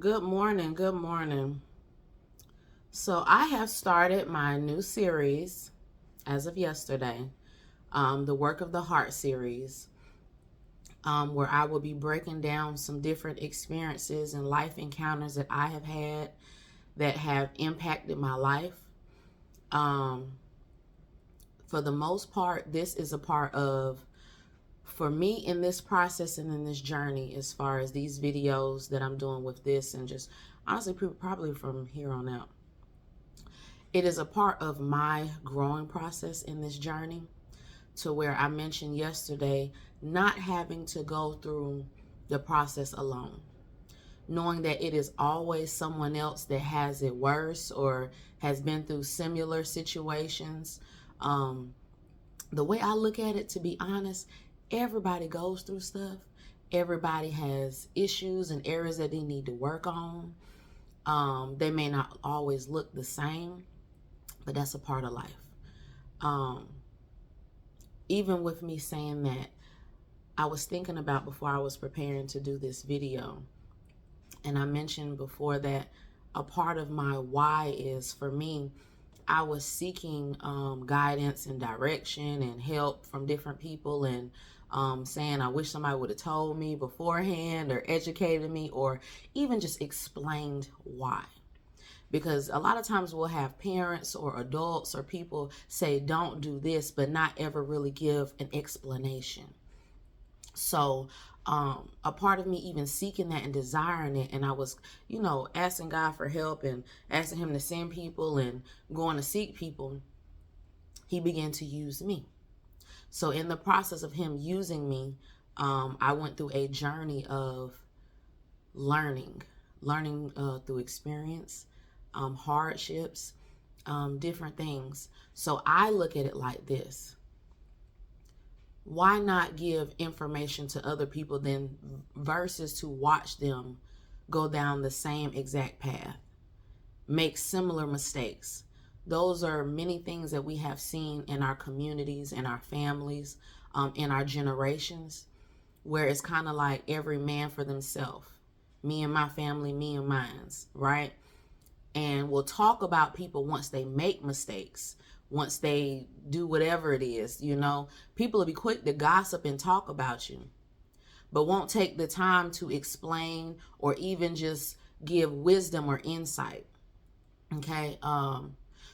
Good morning. Good morning. So I have started my new series as of yesterday, the Work of the Heart series, where I will be breaking down some different experiences and life encounters that I have had that have impacted my life. For the most part, this is a part of, for me in this process and in this journey, as far as these videos that I'm doing with this, and just honestly, probably from here on out. It is a part of my growing process in this journey, to where I mentioned yesterday not having to go through the process alone, knowing that it is always someone else that has it worse or has been through similar situations. The way I look at it, to be honest, everybody goes through stuff. Everybody has issues and areas that they need to work on. They may not always look the same, but that's a part of life. Even with me saying that, I was thinking about, before I was preparing to do this video, and I mentioned before that a part of my why is, for me, I was seeking guidance and direction and help from different people, and saying I wish somebody would have told me beforehand or educated me or even just explained why. Because a lot of times we'll have parents or adults or people say, don't do this, but not ever really give an explanation. So a part of me even seeking that and desiring it, and I was, asking God for help and asking him to send people and going to seek people, he began to use me. So in the process of him using me, I went through a journey of learning through experience, hardships, different things. So I look at it like this: why not give information to other people then, versus to watch them go down the same exact path, make similar mistakes? Those are many things that we have seen in our communities, in our families, in our generations, where it's kind of like every man for themselves. Me and my family, me and mine's, right? And we'll talk about people once they make mistakes, once they do whatever it is. People will be quick to gossip and talk about you, but won't take the time to explain or even just give wisdom or insight. Okay.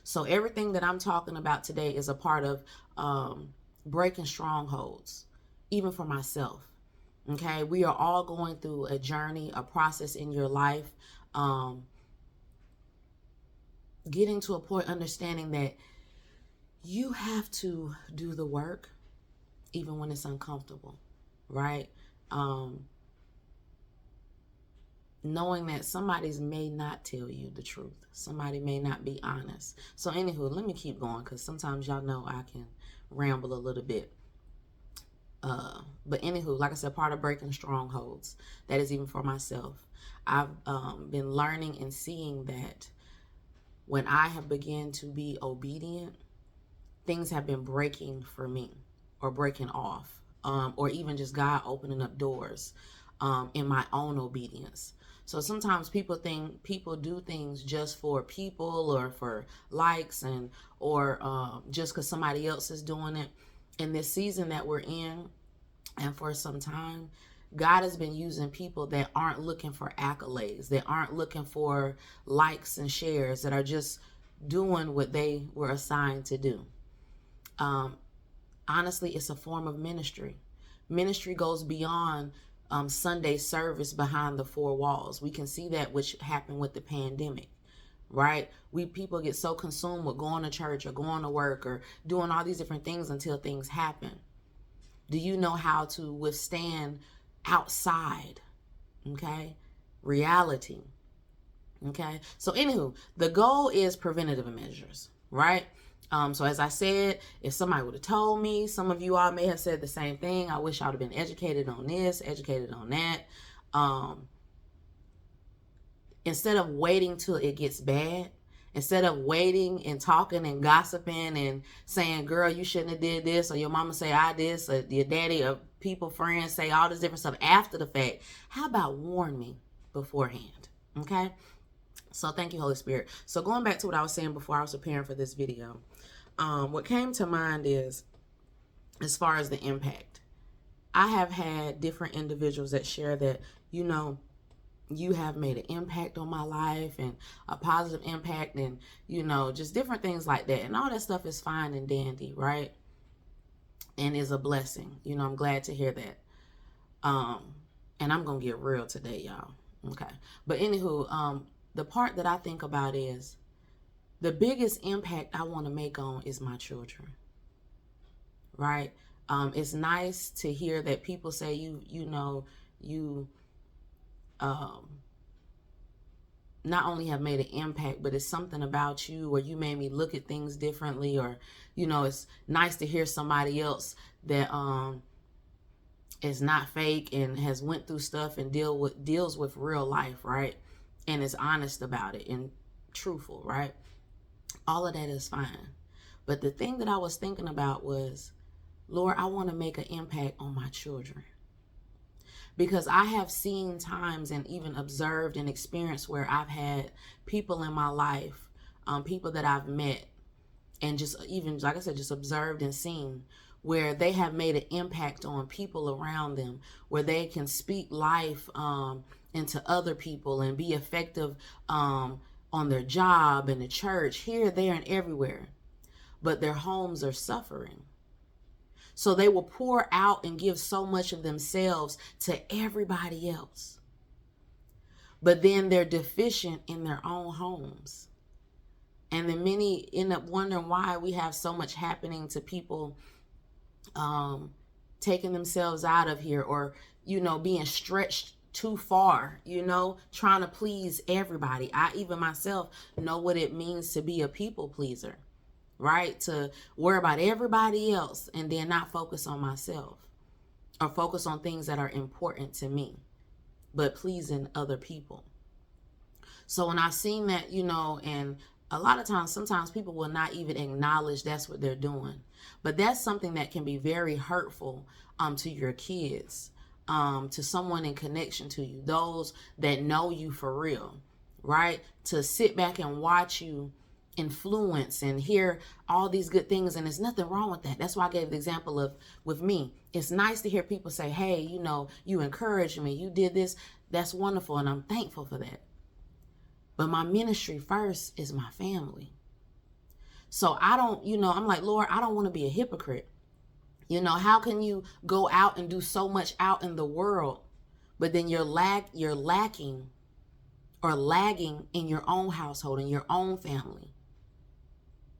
So everything that I'm talking about today is a part of breaking strongholds, even for myself. Okay. We are all going through a journey, a process in your life. Getting to a point, understanding that you have to do the work even when it's uncomfortable, right? Knowing that somebody may not tell you the truth. Somebody may not be honest. So anywho, let me keep going, because sometimes y'all know I can ramble a little bit. But anywho, like I said, part of breaking strongholds, that is even for myself. I've been learning and seeing that when I have begun to be obedient, things have been breaking for me, or breaking off, or even just God opening up doors in my own obedience. So sometimes people do things just for people, or for likes, or just because somebody else is doing it. In this season that we're in, and for some time, God has been using people that aren't looking for accolades, that aren't looking for likes and shares, that are just doing what they were assigned to do. Honestly, it's a form of ministry. Ministry goes beyond Sunday service behind the four walls. We can see that, which happened with the pandemic, right? People get so consumed with going to church or going to work or doing all these different things until things happen. Do you know how to withstand outside, okay, reality? Okay, so anywho, the goal is preventative measures, right? So as I said, if somebody would have told me, some of you all may have said the same thing. I wish I would have been educated on this, educated on that. Instead of waiting till it gets bad, instead of waiting and talking and gossiping and saying, girl, you shouldn't have did this, or your mama say I this, or your daddy or people, friends say all this different stuff after the fact, how about warn me beforehand? Okay. So thank you, Holy Spirit. So going back to what I was saying before I was preparing for this video, what came to mind is, as far as the impact, I have had different individuals that share that, you know, you have made an impact on my life, and a positive impact, and, you know, just different things like that. And all that stuff is fine and dandy, right? And is a blessing. You know, I'm glad to hear that. And I'm going to get real today, y'all. Okay. But anywho, the part that I think about is the biggest impact I want to make on is my children, right? It's nice to hear that people say you not only have made an impact, but it's something about you, or you made me look at things differently, or, you know, it's nice to hear somebody else that is not fake and has went through stuff and deals with real life, right? And is honest about it and truthful, right? All of that is fine. But the thing that I was thinking about was, Lord, I want to make an impact on my children. Because I have seen times and even observed and experienced where I've had people in my life, people that I've met, and just even, like I said, just observed and seen, where they have made an impact on people around them, where they can speak life into other people and be effective on their job, in the church, here, there, and everywhere. But their homes are suffering. So they will pour out and give so much of themselves to everybody else. But then they're deficient in their own homes. And then many end up wondering why we have so much happening to people taking themselves out of here, or, you know, being stretched too far, you know, trying to please everybody. I even myself know what it means to be a people pleaser, right? To worry about everybody else and then not focus on myself, or focus on things that are important to me, but pleasing other people. So when I've seen that, you know, and a lot of times, sometimes people will not even acknowledge that's what they're doing. But that's something that can be very hurtful to your kids, to someone in connection to you, those that know you for real, right? To sit back and watch you influence and hear all these good things, and there's nothing wrong with that. That's why I gave the example of with me. It's nice to hear people say, hey, you know, you encouraged me, you did this. That's wonderful, and I'm thankful for that. But my ministry first is my family. So I don't, you know, I'm like, Lord, I don't want to be a hypocrite. You know, how can you go out and do so much out in the world, but then you're lacking or lagging in your own household, in your own family,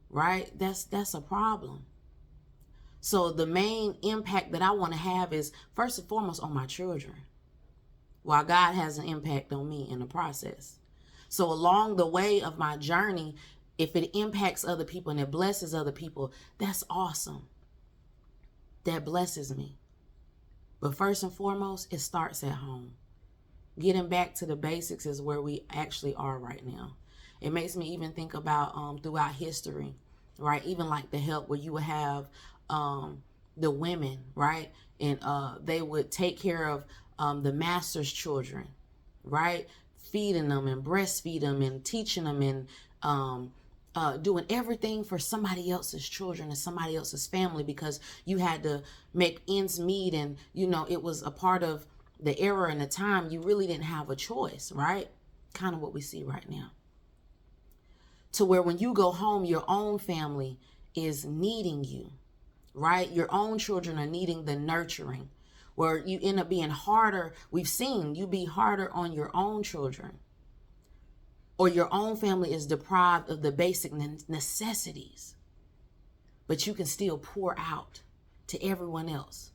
right? That's a problem. So the main impact that I want to have is first and foremost on my children, while God has an impact on me in the process. So along the way of my journey, if it impacts other people and it blesses other people, that's awesome. That blesses me. But first and foremost, it starts at home. Getting back to the basics is where we actually are right now. It makes me even think about throughout history, right? Even like the help where you would have the women, right? And they would take care of the master's children, right? Feeding them and breastfeed them and teaching them and doing everything for somebody else's children and somebody else's family, because you had to make ends meet, and, you know, it was a part of the era and the time. You really didn't have a choice, right? Kind of what we see right now. To where when you go home, your own family is needing you, right? Your own children are needing the nurturing, where you end up being harder. We've seen you be harder on your own children, or your own family is deprived of the basic necessities, but you can still pour out to everyone else,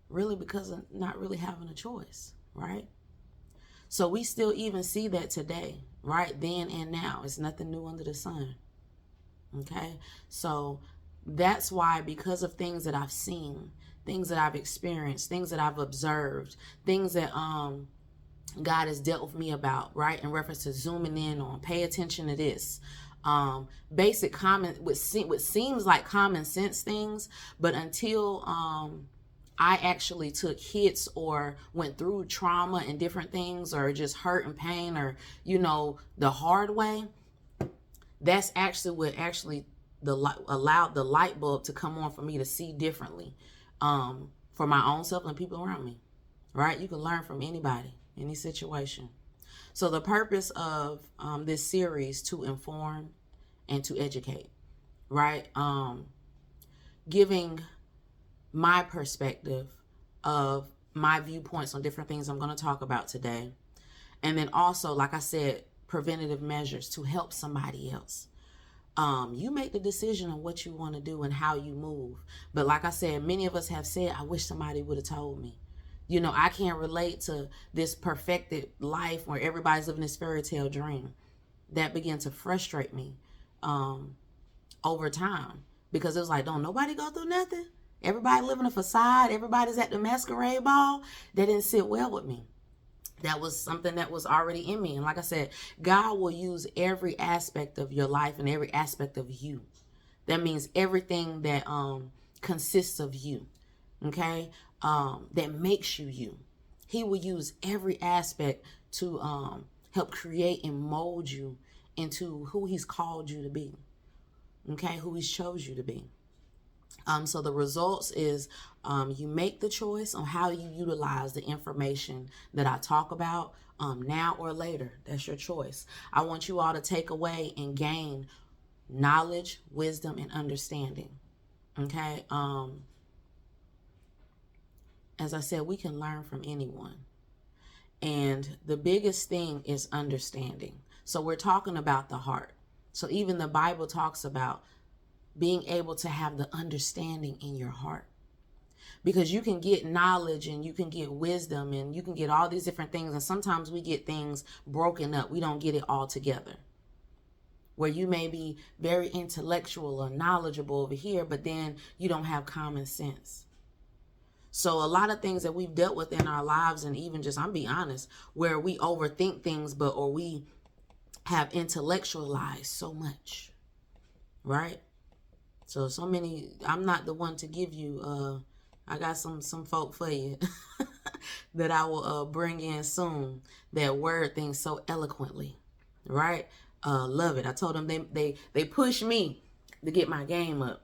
really because of not really having a choice, right? So we still even see that today, right? Then and now. It's nothing new under the sun. Okay? So that's why, because of things that I've seen, things that I've experienced, things that I've observed, things that God has dealt with me about, right? In reference to zooming in on, pay attention to this. Basic common, what seems like common sense things, but until I actually took hits or went through trauma and different things, or just hurt and pain, or, the hard way, that's actually what allowed the light bulb to come on for me to see differently, for my own self and people around me, right? You can learn from anybody, any situation. So the purpose of this series to inform and to educate, right? Giving my perspective of my viewpoints on different things I'm going to talk about today. And then also, like I said, preventative measures to help somebody else. You make the decision on what you want to do and how you move. But like I said, many of us have said, I wish somebody would have told me. I can't relate to this perfected life where everybody's living this fairy tale dream. That began to frustrate me over time, because it was like, don't nobody go through nothing? Everybody living a facade. Everybody's at the masquerade ball. That didn't sit well with me. That was something that was already in me. And like I said, God will use every aspect of your life and every aspect of you. That means everything that consists of you, okay, that makes you you. He will use every aspect to help create and mold you into who he's called you to be, okay, who he's chose you to be. So the results is you make the choice on how you utilize the information that I talk about now or later. That's your choice. I want you all to take away and gain knowledge, wisdom, and understanding. Okay. As I said, we can learn from anyone. And the biggest thing is understanding. So we're talking about the heart. So even the Bible talks about being able to have the understanding in your heart, because you can get knowledge and you can get wisdom and you can get all these different things, and sometimes we get things broken up. We don't get it all together, where you may be very intellectual or knowledgeable over here, but then you don't have common sense. So a lot of things that we've dealt with in our lives, and even just, I'm being honest, where we overthink things, or we have intellectualized so much, right? So many, I'm not the one to give you, I got some folk for you that I will bring in soon that word things so eloquently, right? Love it. I told them they push me to get my game up,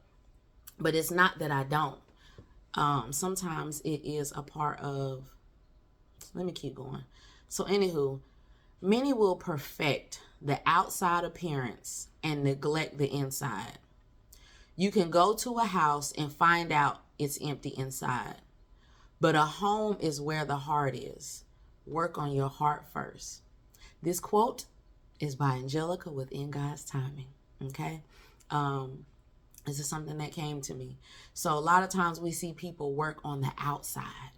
but it's not that I don't. Sometimes it is a part of, let me keep going. So anywho, many will perfect the outside appearance and neglect the inside. You can go to a house and find out it's empty inside. But a home is where the heart is. Work on your heart first. This quote is by Angelica within God's timing. Okay? This is something that came to me. So a lot of times we see people work on the outside,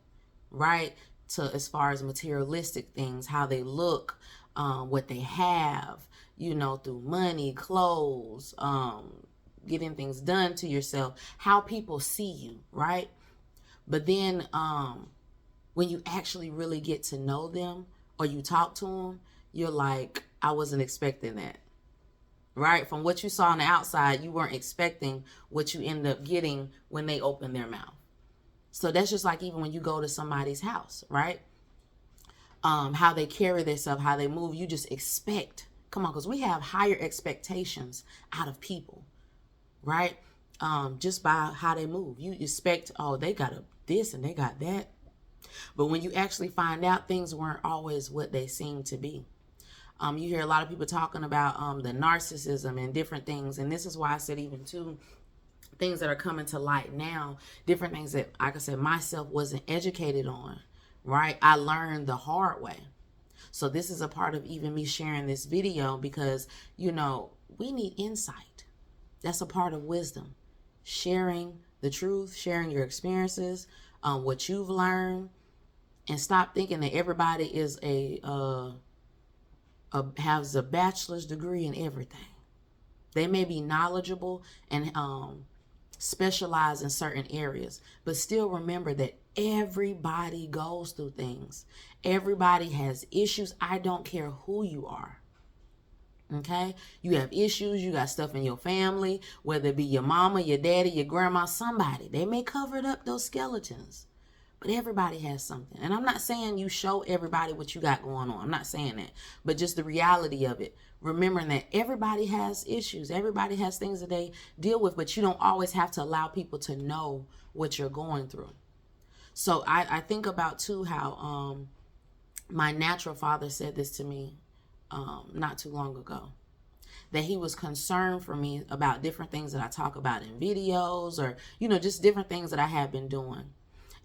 right? As far as materialistic things, how they look, what they have, through money, clothes, getting things done to yourself, how people see you, right? But then when you actually really get to know them or you talk to them, you're like, I wasn't expecting that, right? From what you saw on the outside, you weren't expecting what you end up getting when they open their mouth. So that's just like even when you go to somebody's house, right? How they carry themselves, how they move, you just expect. Come on, because we have higher expectations out of people, right? Just by how they move. You expect, oh, they got this and they got that. But when you actually find out, things weren't always what they seem to be. You hear a lot of people talking about the narcissism and different things. And this is why I said even too, things that are coming to light now, different things that, like I said, myself wasn't educated on, right? I learned the hard way. So this is a part of even me sharing this video because, we need insight. That's a part of wisdom. Sharing the truth, sharing your experiences, what you've learned, and stop thinking that everybody is has a bachelor's degree in everything. They may be knowledgeable and specialize in certain areas, but still remember that everybody goes through things. Everybody has issues. I don't care who you are. Okay? You have issues. You got stuff in your family, whether it be your mama, your daddy, your grandma, somebody. They may cover up those skeletons. But everybody has something. And I'm not saying you show everybody what you got going on. I'm not saying that. But just the reality of it. Remembering that everybody has issues. Everybody has things that they deal with. But you don't always have to allow people to know what you're going through. So I think about, too, how my natural father said this to me not too long ago. That he was concerned for me about different things that I talk about in videos or, just different things that I have been doing.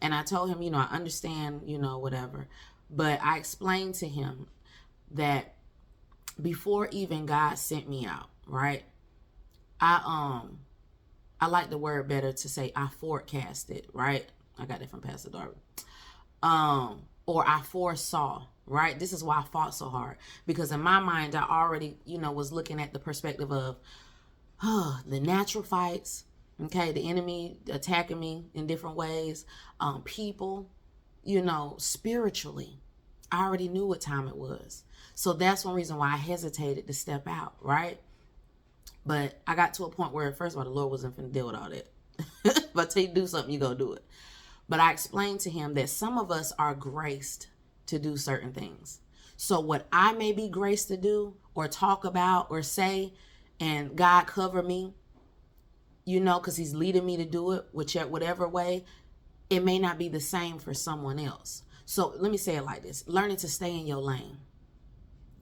And I told him, I understand, whatever. But I explained to him that before even God sent me out, right? I like the word better to say I forecasted, right? I got that from Pastor Darby. Or I foresaw, right? This is why I fought so hard. Because in my mind, I already, was looking at the perspective of the natural fights, okay, the enemy attacking me in different ways, people, spiritually. I already knew what time it was. So that's one reason why I hesitated to step out, right? But I got to a point where, first of all, the Lord wasn't finna deal with all that. If I tell you to do something, you go do it. But I explained to him that some of us are graced to do certain things. So what I may be graced to do or talk about or say, and God cover me, because he's leading me to do it, whatever way, it may not be the same for someone else. So let me say it like this. Learning to stay in your lane,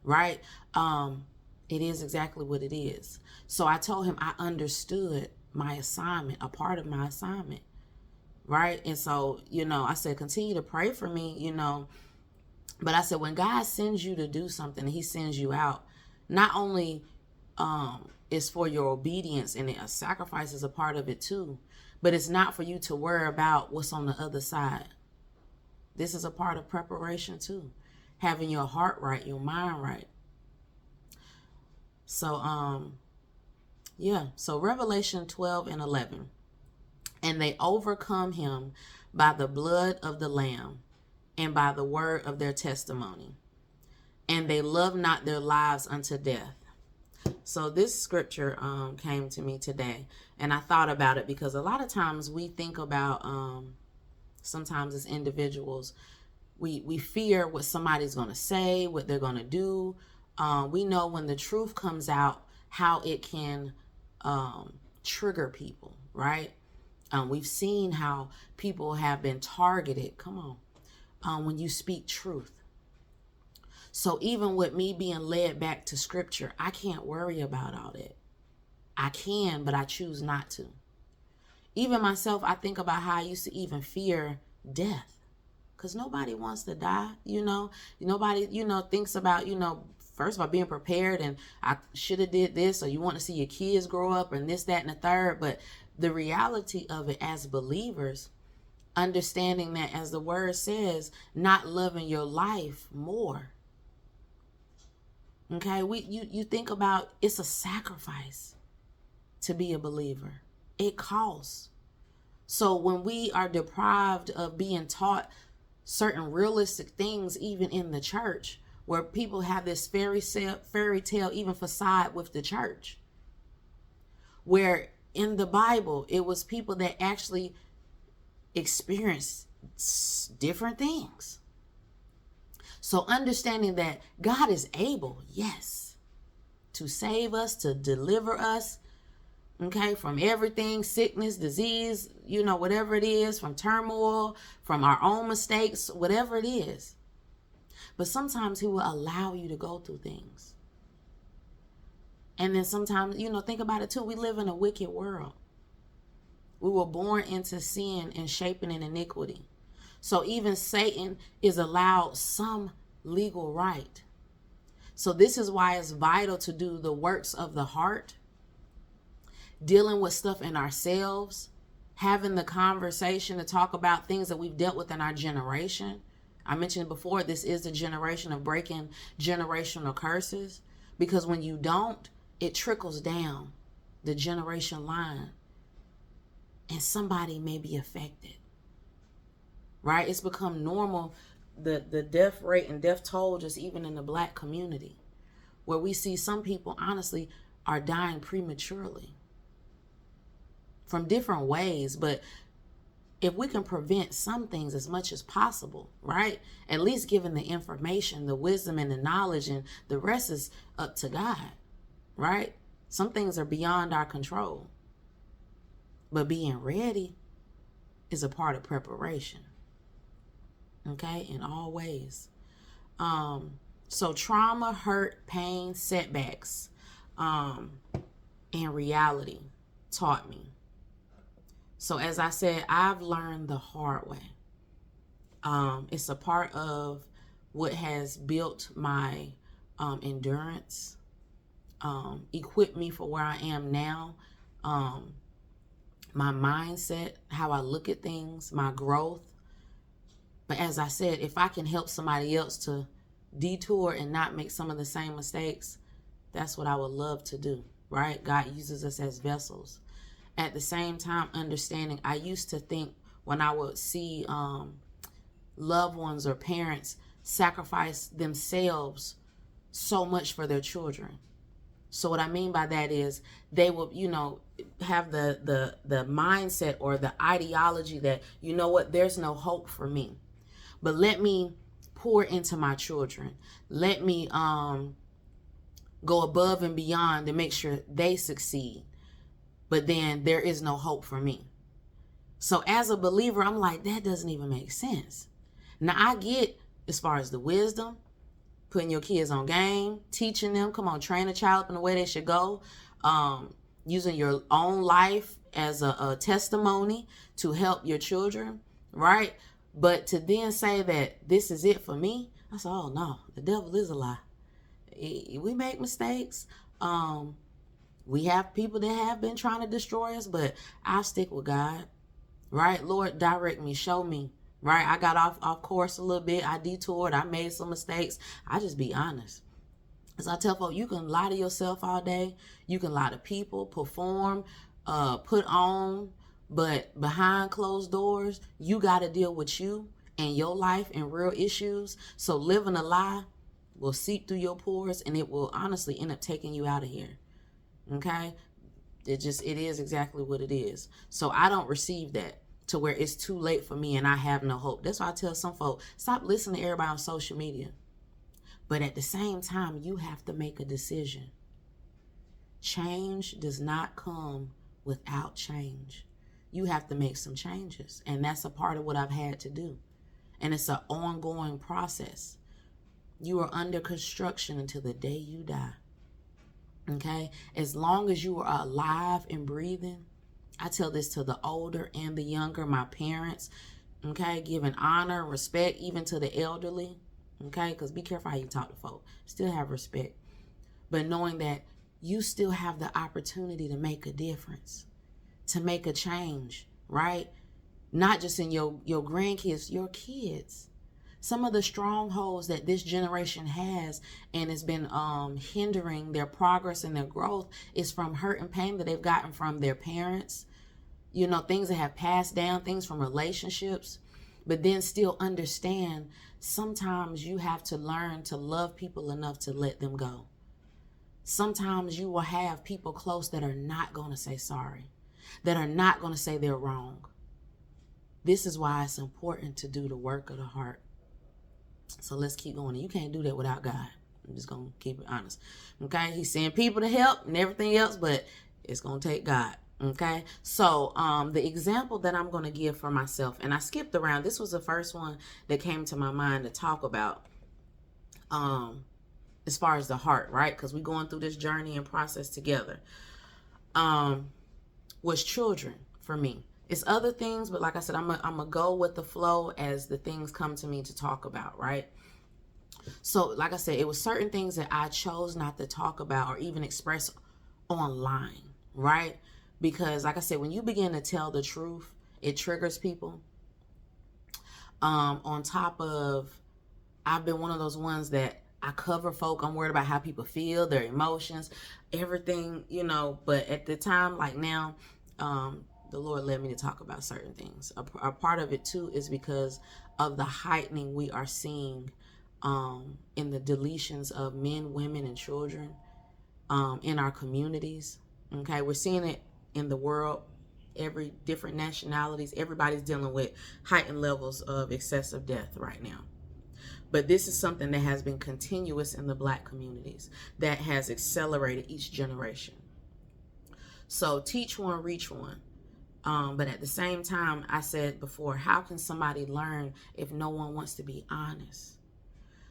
right? It is exactly what it is. So I told him I understood my assignment, a part of my assignment, right? And so, I said, continue to pray for me, But I said, when God sends you to do something and he sends you out, not only is for your obedience, and a sacrifice is a part of it too, but it's not for you to worry about what's on the other side. This is a part of preparation too, having your heart right, your mind right. So so Revelation 12:11, and they overcome him by the blood of the Lamb and by the word of their testimony, and they love not their lives unto death. So this scripture came to me today, and I thought about it because a lot of times we think about, sometimes as individuals, we fear what somebody's going to say, what they're going to do. We know when the truth comes out, how it can trigger people, right? We've seen how people have been targeted. Come on, when you speak truth. So even with me being led back to scripture, I can't worry about all that. I can, but I choose not to. Even myself, I think about how I used to even fear death. Because nobody wants to die, Nobody, thinks about, first of all, being prepared and I should have did this, or you want to see your kids grow up and this, that, and the third. But the reality of it as believers, understanding that, as the word says, not loving your life more. Okay, you think about, it's a sacrifice to be a believer. It costs. So when we are deprived of being taught certain realistic things, even in the church, where people have this fairy tale even facade with the church, where in the Bible it was people that actually experienced different things. So understanding that God is able, yes, to save us, to deliver us, okay, from everything, sickness, disease, whatever it is, from turmoil, from our own mistakes, whatever it is. But sometimes he will allow you to go through things. And then sometimes, think about it too. We live in a wicked world. We were born into sin and shaping in iniquity. So even Satan is allowed some legal right. So this is why it's vital to do the works of the heart, dealing with stuff in ourselves, having the conversation to talk about things that we've dealt with in our generation. I mentioned before, this is the generation of breaking generational curses, because when you don't, it trickles down the generation line and somebody may be affected, right? It's become normal, the death rate and death toll, just even in the Black community, where we see some people honestly are dying prematurely from different ways. But if we can prevent some things as much as possible, right? At least giving the information, the wisdom, and the knowledge, and the rest is up to God, right? Some things are beyond our control. But being ready is a part of preparation, okay, in all ways. So trauma, hurt, pain, setbacks, and reality taught me. So as I said, I've learned the hard way. It's a part of what has built my endurance, equipped me for where I am now, my mindset, how I look at things, my growth. But as I said, if I can help somebody else to detour and not make some of the same mistakes, that's what I would love to do, right? God uses us as vessels. At the same time, understanding, I used to think when I would see loved ones or parents sacrifice themselves so much for their children. So what I mean by that is they will, have the mindset or the ideology that, you know what, there's no hope for me. But let me pour into my children. Let me go above and beyond to make sure they succeed. But then there is no hope for me. So as a believer, I'm like, that doesn't even make sense. Now I get as far as the wisdom, putting your kids on game, teaching them, come on, train a child up in the way they should go, using your own life as a testimony to help your children, right? But to then say that this is it for me, I said, oh no, the devil is a lie. We make mistakes. We have people that have been trying to destroy us, but I stick with God, right? Lord, direct me, show me, right? I got off course a little bit. I detoured. I made some mistakes. I just be honest. As I tell folks, you can lie to yourself all day. You can lie to people, perform, put on, but behind closed doors, you got to deal with you and your life and real issues. So living a lie will seep through your pores, and it will honestly end up taking you out of here. Okay? It is exactly what it is. So I don't receive that to where it's too late for me and I have no hope. That's why I tell some folks, stop listening to everybody on social media. But at the same time, you have to make a decision. Change does not come without change. You have to make some changes. And that's a part of what I've had to do. And it's an ongoing process. You are under construction until the day you die. Okay? As long as you are alive and breathing, I tell this to the older and the younger, my parents, okay? Giving honor, respect, even to the elderly, okay? Because be careful how you talk to folk. Still have respect. But knowing that you still have the opportunity to make a difference, to make a change, right? Not just in your grandkids, your kids. Some of the strongholds that this generation has and has been hindering their progress and their growth is from hurt and pain that they've gotten from their parents, things that have passed down, things from relationships. But then still understand, sometimes you have to learn to love people enough to let them go. Sometimes you will have people close that are not going to say sorry, that are not going to say they're wrong. This is why it's important to do the work of the heart. So let's keep going. You can't do that without God. I'm just going to keep it honest. Okay? He's sending people to help and everything else, but it's going to take God. Okay? So the example that I'm going to give for myself, and I skipped around. This was the first one that came to my mind to talk about as far as the heart, right? Because we're going through this journey and process together. Was children for me. It's other things, but like I said, I'm gonna go with the flow as the things come to me to talk about, right? So like I said, it was certain things that I chose not to talk about or even express online, right? Because like I said, when you begin to tell the truth, it triggers people. On top of, I've been one of those ones that I cover folk. I'm worried about how people feel, their emotions, everything, but at the time, like now, the Lord led me to talk about certain things. A part of it too is because of the heightening we are seeing in the deletions of men, women, and children in our communities. Okay, we're seeing it in the world. every different nationalities. Everybody's dealing with heightened levels of excessive death right now. But this is something that has been continuous in the Black communities that has accelerated each generation. So teach one, reach one. But at the same time, I said before, how can somebody learn if no one wants to be honest?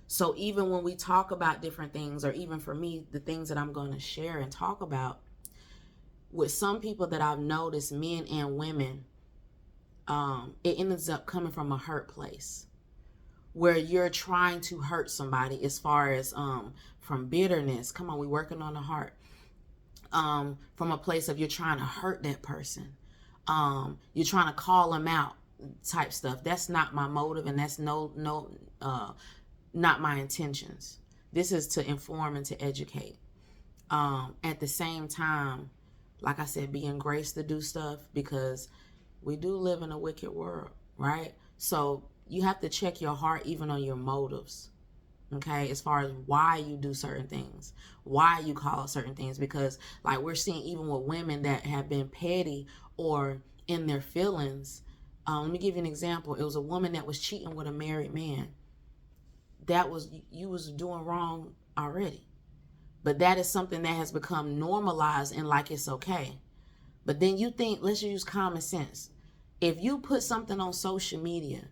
So even when we talk about different things, or even for me, the things that I'm going to share and talk about, with some people that I've noticed, men and women, it ends up coming from a hurt place where you're trying to hurt somebody, as far as from bitterness. Come on, we're working on the heart. From a place of you're trying to hurt that person. You're trying to call them out type stuff. That's not my motive, and that's not my intentions. This is to inform and to educate. At the same time, like I said, being graced to do stuff, because we do live in a wicked world, right? So you have to check your heart even on your motives, okay, as far as why you do certain things, why you call certain things. Because like we're seeing even with women that have been petty or in their feelings. Let me give you an example. It was a woman that was cheating with a married man. You was doing wrong already. But that is something that has become normalized and like it's okay. But then you think, let's use common sense. If you put something on social media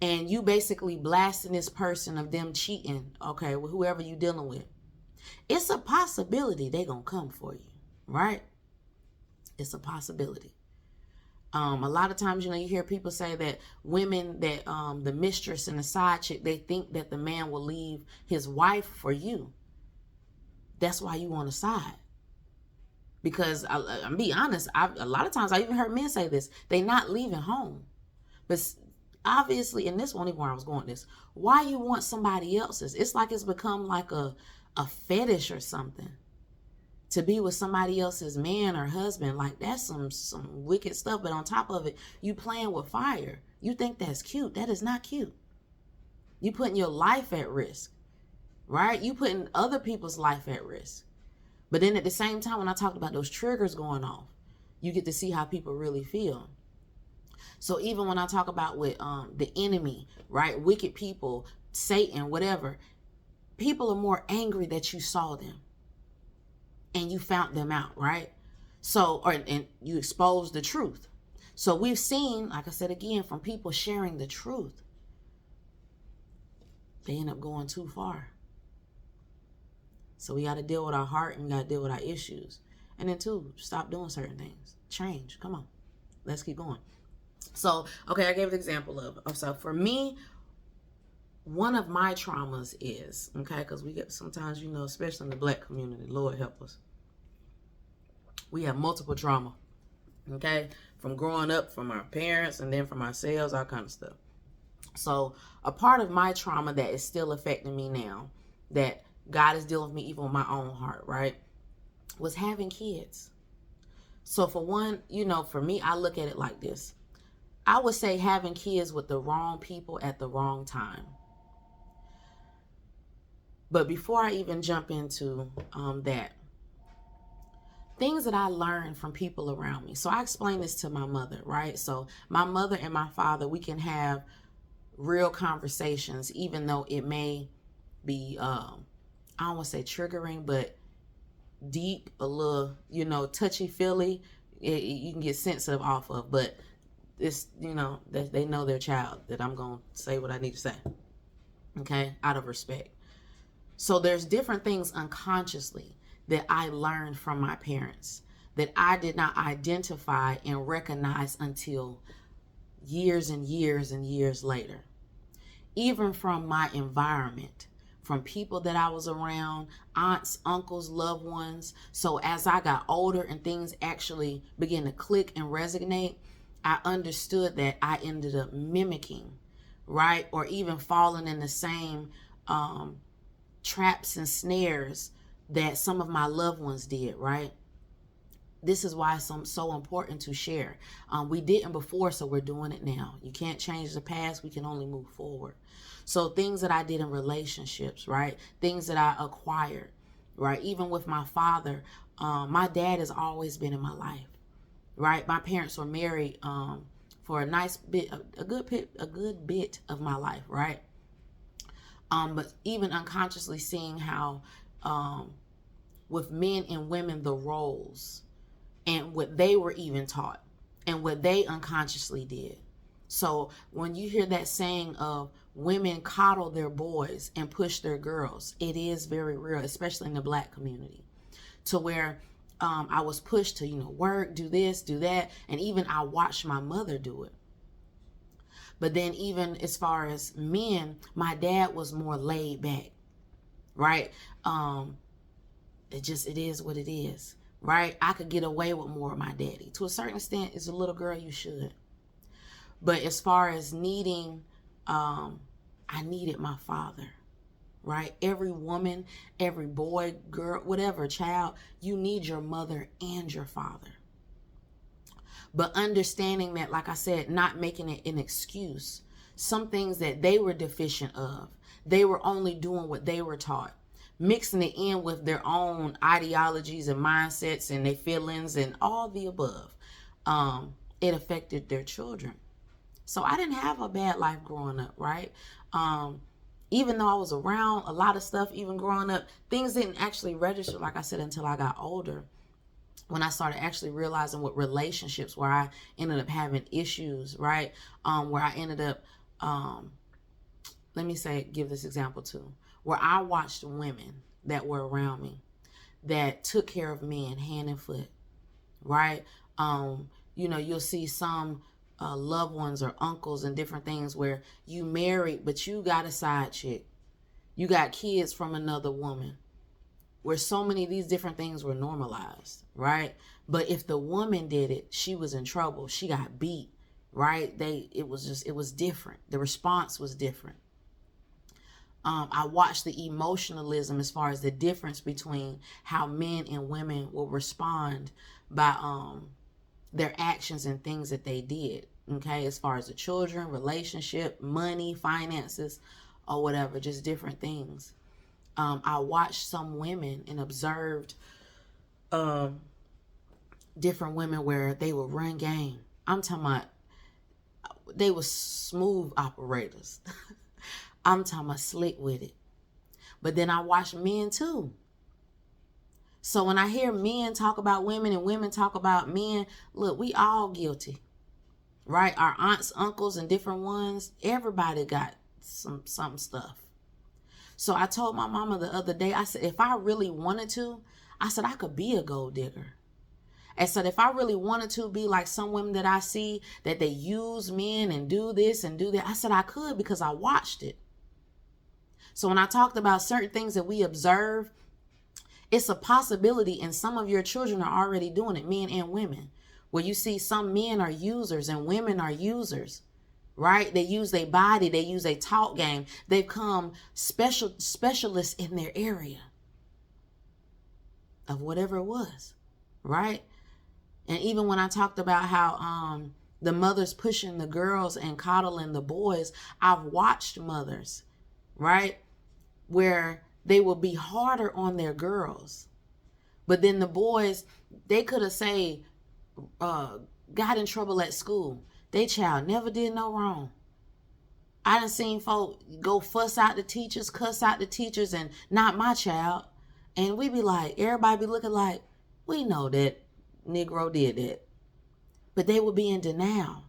and you basically blasting this person of them cheating, okay, with whoever you dealing with, it's a possibility they gonna come for you, right? It's a possibility. A lot of times, you hear people say that women that the mistress and the side chick, they think that the man will leave his wife for you. That's why you want to side. Because I'm be honest, a lot of times I even heard men say this. They not leaving home. But obviously, and this wasn't even where I was going this, why you want somebody else's? It's like it's become like a fetish or something to be with somebody else's man or husband. Like that's some wicked stuff. But on top of it, you playing with fire. You think that's cute. That is not cute. You putting your life at risk, right? You putting other people's life at risk. But then at the same time, when I talked about those triggers going off, you get to see how people really feel. So even when I talk about with the enemy, right? Wicked people, Satan, whatever, people are more angry that you saw them and you found them out, right? So, and you exposed the truth. So we've seen, like I said again, from people sharing the truth, they end up going too far. So we got to deal with our heart, and we got to deal with our issues. And then two, stop doing certain things. Change. Come on. Let's keep going. So, okay, I gave the example of so for me, one of my traumas is, okay, because we get sometimes, especially in the Black community, Lord help us, we have multiple trauma, okay, from growing up, from our parents, and then from ourselves, all kind of stuff. So a part of my trauma that is still affecting me now, that God is dealing with me even with my own heart, right, was having kids. So for one, for me, I look at it like this. I would say having kids with the wrong people at the wrong time. But before I even jump into that, things that I learned from people around me. So I explained this to my mother, right? So my mother and my father, we can have real conversations, even though it may be, I don't want to say triggering, but deep, a little, touchy-feely. You can get sensitive off of, but it's, that they know their child, that I'm going to say what I need to say, okay, out of respect. So there's different things unconsciously that I learned from my parents that I did not identify and recognize until years and years and years later. Even from my environment, from people that I was around, aunts, uncles, loved ones. So as I got older and things actually began to click and resonate, I understood that I ended up mimicking, right? Or even falling in the same traps and snares that some of my loved ones did, right? This is why it's so important to share. We didn't before, so we're doing it now. You can't change the past. We can only move forward. So things that I did in relationships, right? Things that I acquired, right? Even with my father, my dad has always been in my life. right? My parents were married for a nice bit, a good bit of my life, right? But even unconsciously seeing how with men and women, the roles and what they were even taught and what they unconsciously did. So when you hear that saying of women coddle their boys and push their girls, it is very real, especially in the Black community, to where I was pushed to, work, do this, do that. And even I watched my mother do it. But then even as far as men, my dad was more laid back, right? It is what it is, right? I could get away with more of my daddy. To a certain extent, as a little girl, you should. But as far as needing, I needed my father, right? Every woman, every boy, girl, whatever, child, you need your mother and your father. But understanding that, like I said, not making it an excuse. Some things that they were deficient of, they were only doing what they were taught. Mixing it in with their own ideologies and mindsets and their feelings and all the above. It affected their children. So I didn't have a bad life growing up, right? Even though I was around a lot of stuff, even growing up, things didn't actually register, like I said, until I got older. When I started actually realizing what relationships, where I ended up having issues, right? Where I ended up, give this example too, where I watched women that were around me that took care of men hand and foot, right? You'll see some loved ones or uncles and different things where you married, but you got a side chick. You got kids from another woman, where so many of these different things were normalized, right? But if the woman did it, she was in trouble. She got beat, right? It was different. The response was different. I watched the emotionalism as far as the difference between how men and women will respond by their actions and things that they did, okay? As far as the children, relationship, money, finances, or whatever, just different things. I watched some women and observed different women where they would run game. I'm talking about they were smooth operators. I'm talking about slick with it. But then I watched men too. So when I hear men talk about women and women talk about men, look, we all guilty, right? Our aunts, uncles, and different ones, everybody got some stuff. So I told my mama the other day, I said, if I really wanted to, I said, I could be a gold digger. And so if I really wanted to be like some women that I see that they use men and do this and do that, I said I could because I watched it. So when I talked about certain things that we observe, it's a possibility, and some of your children are already doing it, men and women, where you see some men are users and women are users. Right? They use their body. They use a talk game. They become specialists in their area of whatever it was. Right? And even when I talked about how the mothers pushing the girls and coddling the boys, I've watched mothers, right, where they will be harder on their girls. But then the boys, they could have got in trouble at school. They child never did no wrong. I done seen folk go fuss out the teachers, cuss out the teachers, and not my child. And we be like, everybody be looking like, we know that Negro did that. But they would be in denial.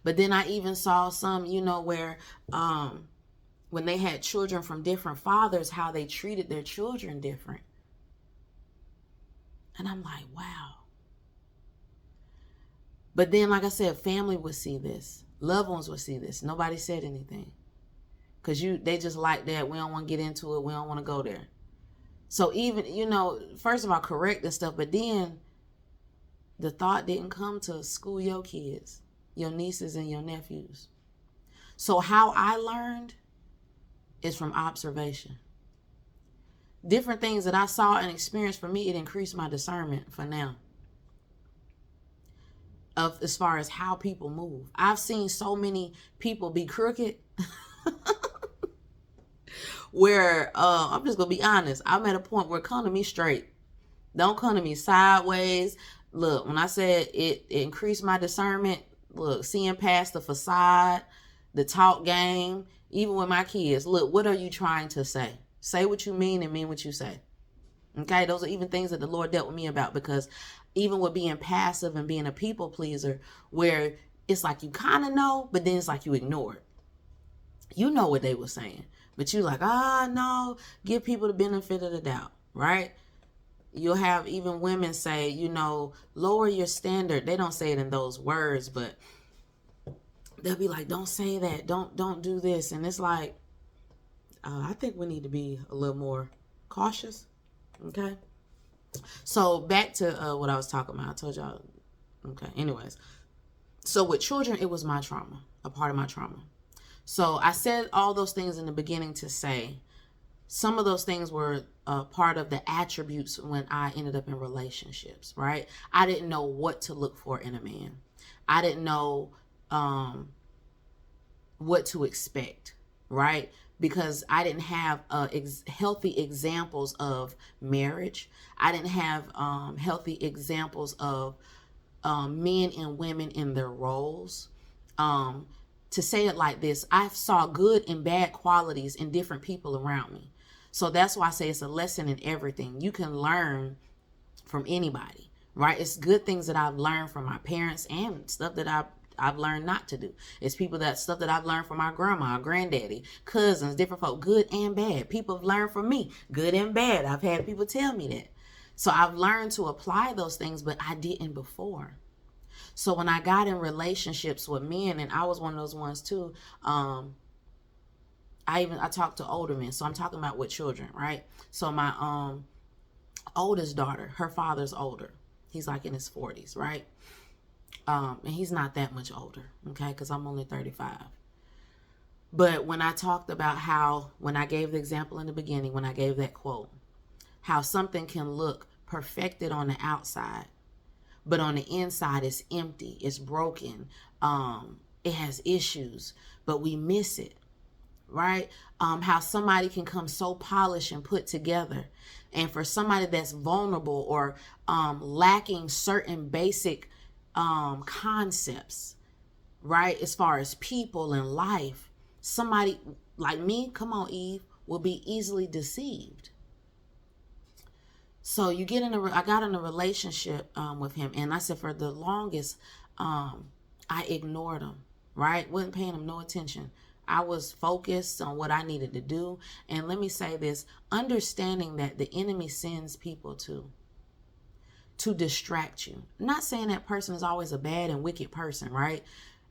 But then I even saw some, where when they had children from different fathers, how they treated their children different. And I'm like, wow. But then, like I said, family would see this. Loved ones would see this. Nobody said anything. Because they just like that. We don't want to get into it. We don't want to go there. So even, first of all, correct and stuff. But then the thought didn't come to school your kids, your nieces and your nephews. So how I learned is from observation. Different things that I saw and experienced, for me, it increased my discernment for now. Of as far as how people move. I've seen so many people be crooked where I'm just gonna be honest. I'm at a point where come to me straight. Don't come to me sideways. Look, when I said it increased my discernment, look, seeing past the facade, the talk game, even with my kids, look, what are you trying to say? Say what you mean and mean what you say. Okay, those are even things that the Lord dealt with me about, because even with being passive and being a people pleaser, where it's like you kind of know, but then it's like you ignore it. You know what they were saying, but you like, no, give people the benefit of the doubt, right? You'll have even women say, lower your standard. They don't say it in those words, but they'll be like, don't say that. Don't do this. And it's like, I think we need to be a little more cautious. Okay. So back to what I was talking about. I told y'all. Okay. Anyways. So with children, it was my trauma, a part of my trauma. So I said all those things in the beginning to say some of those things were part of the attributes when I ended up in relationships, right? I didn't know what to look for in a man. I didn't know what to expect, right? Because I didn't have healthy examples of marriage. I didn't have healthy examples of men and women in their roles. To say it like this, I saw good and bad qualities in different people around me. So that's why I say it's a lesson in everything. You can learn from anybody, right? It's good things that I've learned from my parents and stuff that I've learned not to do. It's stuff that I've learned from my grandma, granddaddy, cousins, different folk, good and bad. People have learned from me, good and bad. I've had people tell me that. So I've learned to apply those things, but I didn't before. So when I got in relationships with men, and I was one of those ones too, I talked to older men. So I'm talking about with children, right? So my oldest daughter, her father's older. He's like in his 40s, right? And he's not that much older, okay? Because I'm only 35. But when I talked about how, when I gave the example in the beginning, when I gave that quote, how something can look perfected on the outside, but on the inside it's empty, it's broken, it has issues, but we miss it, right? How somebody can come so polished and put together, and for somebody that's vulnerable or lacking certain basic concepts, right, as far as people and life, somebody like me, come on Eve, will be easily deceived. So I got in a relationship with him, and I said for the longest, I ignored him, right? Wasn't paying him no attention. I was focused on what I needed to do. And let me say this, understanding that the enemy sends people to distract you. I'm not saying that person is always a bad and wicked person, right?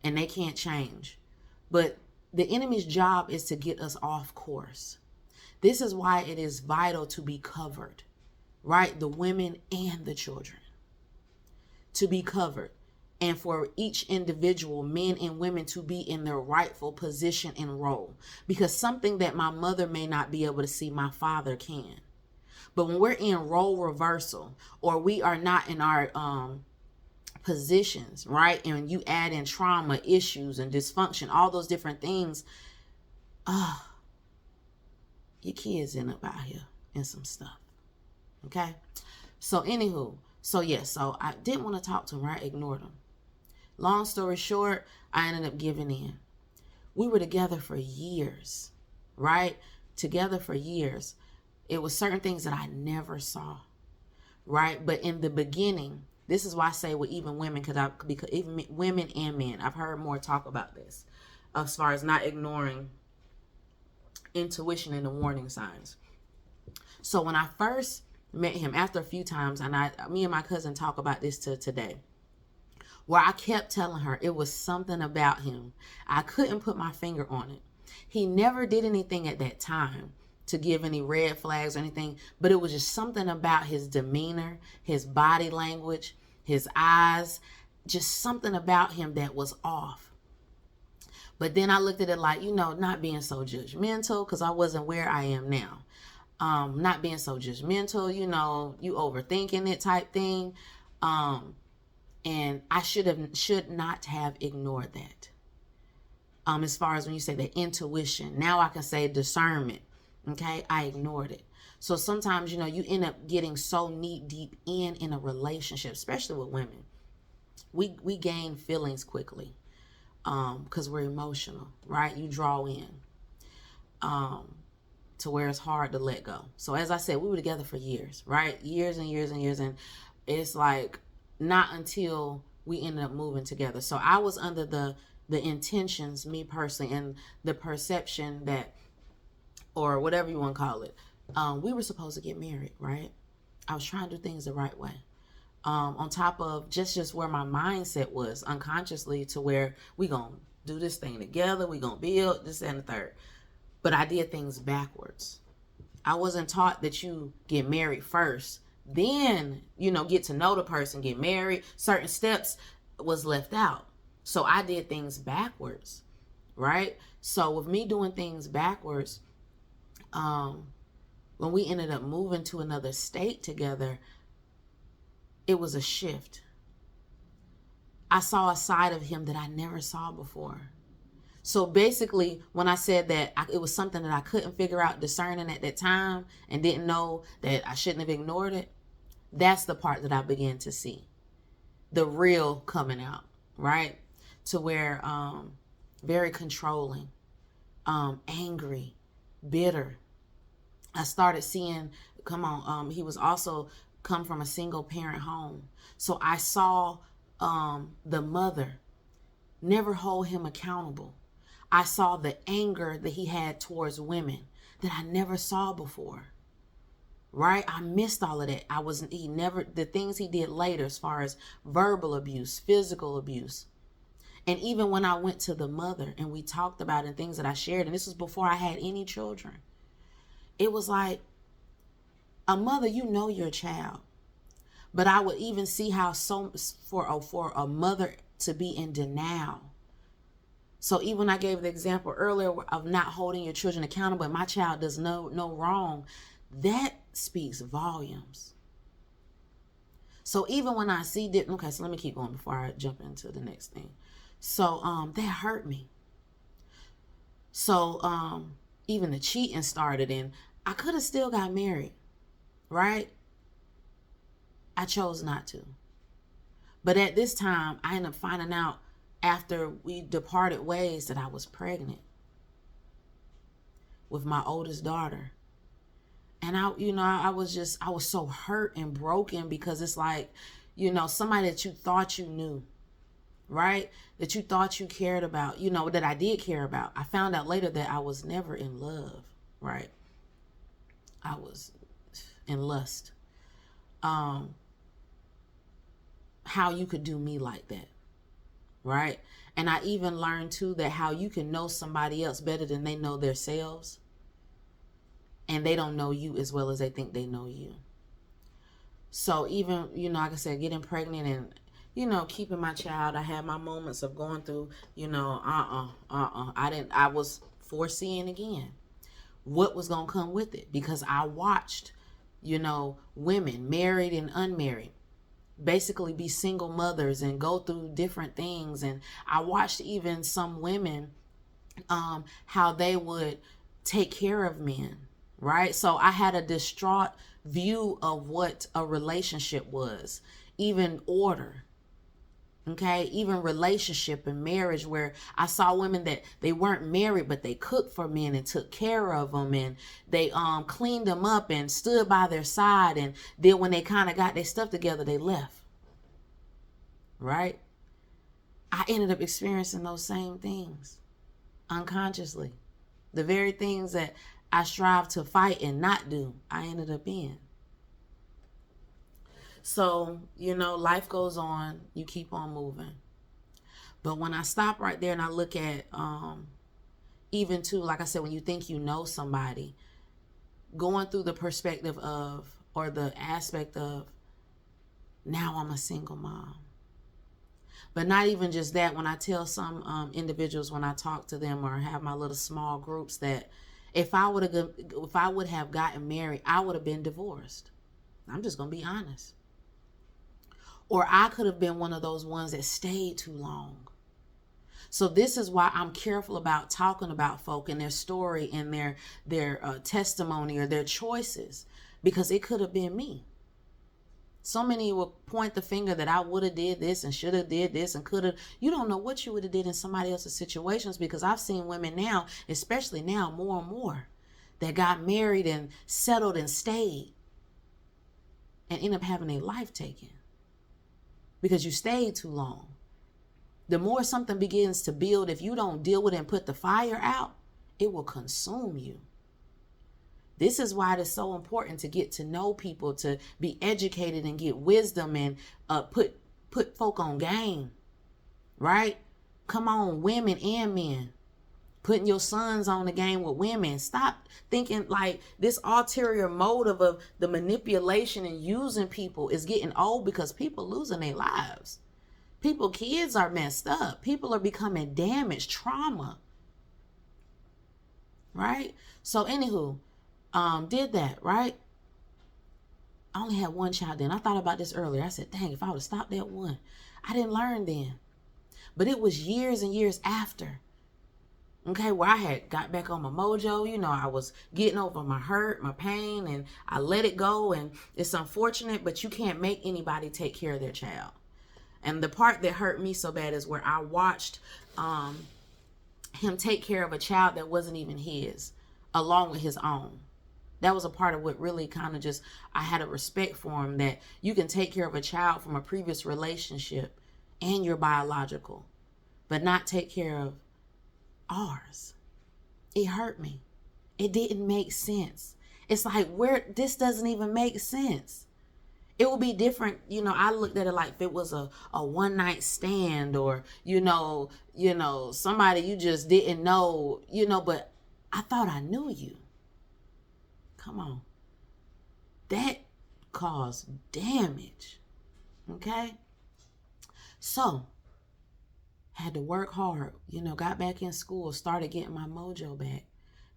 And they can't change. But the enemy's job is to get us off course. This is why it is vital to be covered, right? The women and the children to be covered. And for each individual, men and women, to be in their rightful position and role. Because something that my mother may not be able to see, my father can. But when we're in role reversal, or we are not in our positions, right? And you add in trauma, issues, and dysfunction, all those different things, your kids end up out here in some stuff. Okay? So anywho, so I didn't want to talk to him, right? I ignored him. Long story short, I ended up giving in. We were together for years, right? Together for years. It was certain things that I never saw, right? But in the beginning, this is why I say with even women, because even women and men, I've heard more talk about this, as far as not ignoring intuition and the warning signs. So when I first met him, after a few times, and me and my cousin talk about this to today, where I kept telling her it was something about him. I couldn't put my finger on it. He never did anything at that time to give any red flags or anything, but it was just something about his demeanor, his body language, his eyes, just something about him that was off. But then I looked at it like, not being so judgmental, because I wasn't where I am now. Not being so judgmental, you overthinking it type thing. And I should not have ignored that. As far as when you say the intuition, now I can say discernment. Okay, I ignored it. So sometimes, you end up getting so knee deep in a relationship, especially with women. We gain feelings quickly, because we're emotional, right? You draw in, to where it's hard to let go. So as I said, we were together for years, right? Years and years and years, and it's like not until we ended up moving together. So I was under the intentions, me personally, and the perception that, or whatever you want to call it, we were supposed to get married, right? I was trying to do things the right way. On top of just where my mindset was unconsciously, to where we gonna do this thing together, we gonna build this and the third. But I did things backwards. I wasn't taught that you get married first, then get to know the person, get married. Certain steps was left out, so I did things backwards, right? So with me doing things backwards, when we ended up moving to another state together, it was a shift. I saw a side of him that I never saw before. So basically, when I said that it was something that I couldn't figure out discerning at that time and didn't know that I shouldn't have ignored it, that's the part that I began to see. The real coming out, right? To where very controlling, angry, bitter. I started seeing, he was also come from a single parent home. So I saw the mother never hold him accountable. I saw the anger that he had towards women that I never saw before. Right? I missed all of that. The things he did later, as far as verbal abuse, physical abuse. And even when I went to the mother and we talked about it and things that I shared, and this was before I had any children, it was like, a mother, your child. But I would even see how for a mother to be in denial. So even I gave the example earlier of not holding your children accountable, and my child does no wrong, that speaks volumes. So even when I see that, okay, so let me keep going before I jump into the next thing. So that hurt me. So even the cheating started, and I could have still got married, right? I chose not to. But at this time, I ended up finding out after we departed ways that I was pregnant with my oldest daughter. And I was so hurt and broken, because it's like, somebody that you thought you knew, right? That you thought you cared about, that I did care about. I found out later that I was never in love, right? I was in lust. How you could do me like that, right? And I even learned too that how you can know somebody else better than they know themselves, and they don't know you as well as they think they know you. So even, like I said, getting pregnant and, keeping my child, I had my moments of going through, I was foreseeing again what was going to come with it, because I watched, women, married and unmarried, basically be single mothers and go through different things. And I watched even some women, how they would take care of men, right? So I had a distraught view of what a relationship was, even order. Okay, even relationship and marriage, where I saw women that they weren't married, but they cooked for men and took care of them, and they cleaned them up and stood by their side, and then when they kind of got their stuff together, they left. Right? I ended up experiencing those same things unconsciously. The very things that I strive to fight and not do, I ended up in. So, life goes on. You keep on moving. But when I stop right there and I look at, even too, like I said, when you think you know somebody, going through the perspective of, or the aspect of, now I'm a single mom. But not even just that. When I tell some individuals, when I talk to them or have my little small groups, that if I would have gotten married, I would have been divorced. I'm just going to be honest. Or I could have been one of those ones that stayed too long. So this is why I'm careful about talking about folk and their story and their testimony or their choices, because it could have been me. So many will point the finger that I would have did this and should have did this and could have. You don't know what you would have did in somebody else's situations, because I've seen women now, especially now more and more, that got married and settled and stayed and end up having their life taken because you stayed too long. The more something begins to build, if you don't deal with it and put the fire out, it will consume you. This is why it is so important to get to know people, to be educated and get wisdom, and put folk on game, right? Come on, women and men. Putting your sons on the game with women. Stop thinking like this ulterior motive of the manipulation and using people is getting old, because people losing their lives. People, kids are messed up. People are becoming damaged, trauma. Right? So anywho, did that, right? I only had one child then. I thought about this earlier. I said, dang, if I would have stopped that one. I didn't learn then. But it was years and years after, okay, where I had got back on my mojo. You know, I was getting over my hurt, my pain, and I let it go. And it's unfortunate, but you can't make anybody take care of their child. And the part that hurt me so bad is where I watched him take care of a child that wasn't even his, along with his own. That was a part of what really kind of just, I had a respect for him, that you can take care of a child from a previous relationship and your biological, but not take care of ours. It hurt me. It didn't make sense. It's like, this doesn't even make sense. It will be different. You know, I looked at it like if it was a one night stand, or, you know, somebody you just didn't know, but I thought I knew you. Come on. That caused damage. Okay. So had to work hard, got back in school, started getting my mojo back.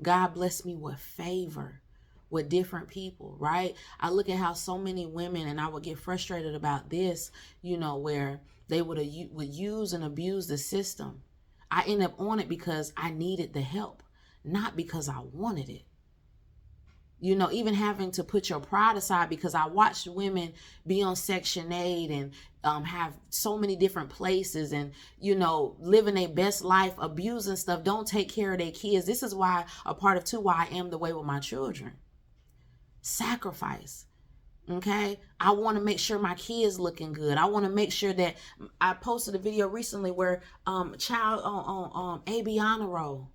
God blessed me with favor with different people, right? I look at how so many women, and I would get frustrated about this, where they would use and abuse the system. I end up on it because I needed the help, not because I wanted it. Even having to put your pride aside, because I watched women be on Section 8 and have so many different places and, living their best life, abusing stuff, don't take care of their kids. This is why, a part of too, why I am the way with my children. Sacrifice. Okay. I want to make sure my kids looking good. I want to make sure that I posted a video recently where child on AB honor roll.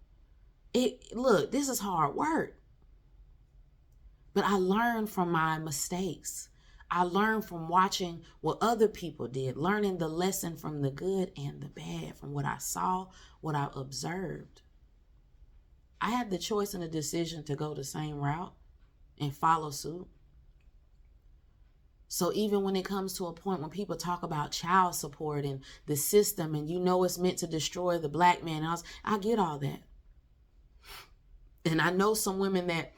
Look, this is hard work. But I learned from my mistakes. I learned from watching what other people did, learning the lesson from the good and the bad, from what I saw, what I observed. I had the choice and the decision to go the same route and follow suit. So even when it comes to a point when people talk about child support and the system, and it's meant to destroy the black man, I get all that. And I know some women that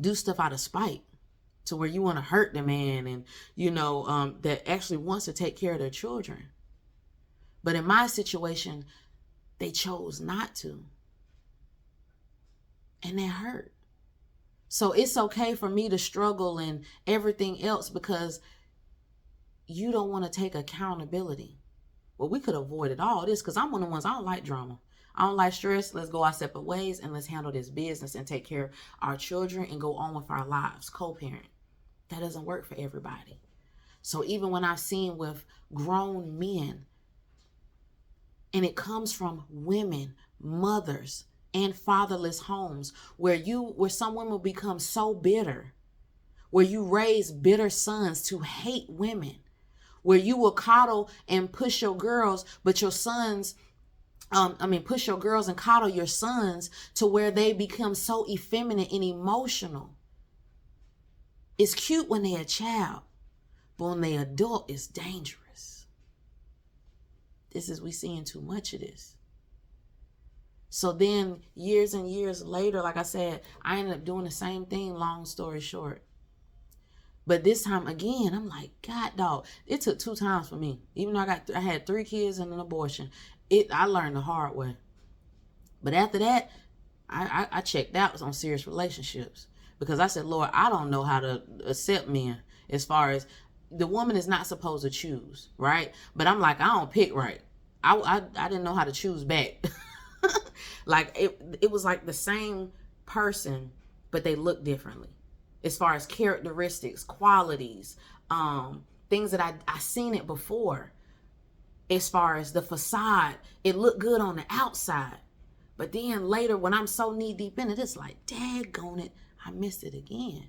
do stuff out of spite, to where you want to hurt the man, and that actually wants to take care of their children. But in my situation, they chose not to, and that hurt. So it's okay for me to struggle and everything else, because you don't want to take accountability. Well, we could avoid all this, because I'm one of the ones, I don't like drama. I don't like stress. Let's go our separate ways and let's handle this business and take care of our children and go on with our lives, co-parent. That doesn't work for everybody. So even when I've seen with grown men, and it comes from women, mothers, and fatherless homes, where some women will become so bitter, where you raise bitter sons to hate women, where you will coddle and push your girls, but your sons push your girls and coddle your sons to where they become so effeminate and emotional. It's cute when they're a child, but when they're adult, it's dangerous. We seeing too much of this. So then years and years later, like I said, I ended up doing the same thing, long story short. But this time again, I'm like, God, dog, it took 2 times for me. Even though I had 3 kids and an abortion. I learned the hard way. But after that, I checked out on serious relationships because I said, Lord, I don't know how to accept men as far as the woman is not supposed to choose, right? But I'm like, I don't pick right. I didn't know how to choose back. Like it was like the same person, but they look differently as far as characteristics, qualities, things that I seen it before. As far as the facade, it looked good on the outside. But then later, when I'm so knee deep in it, it's like, daggone it, I missed it again.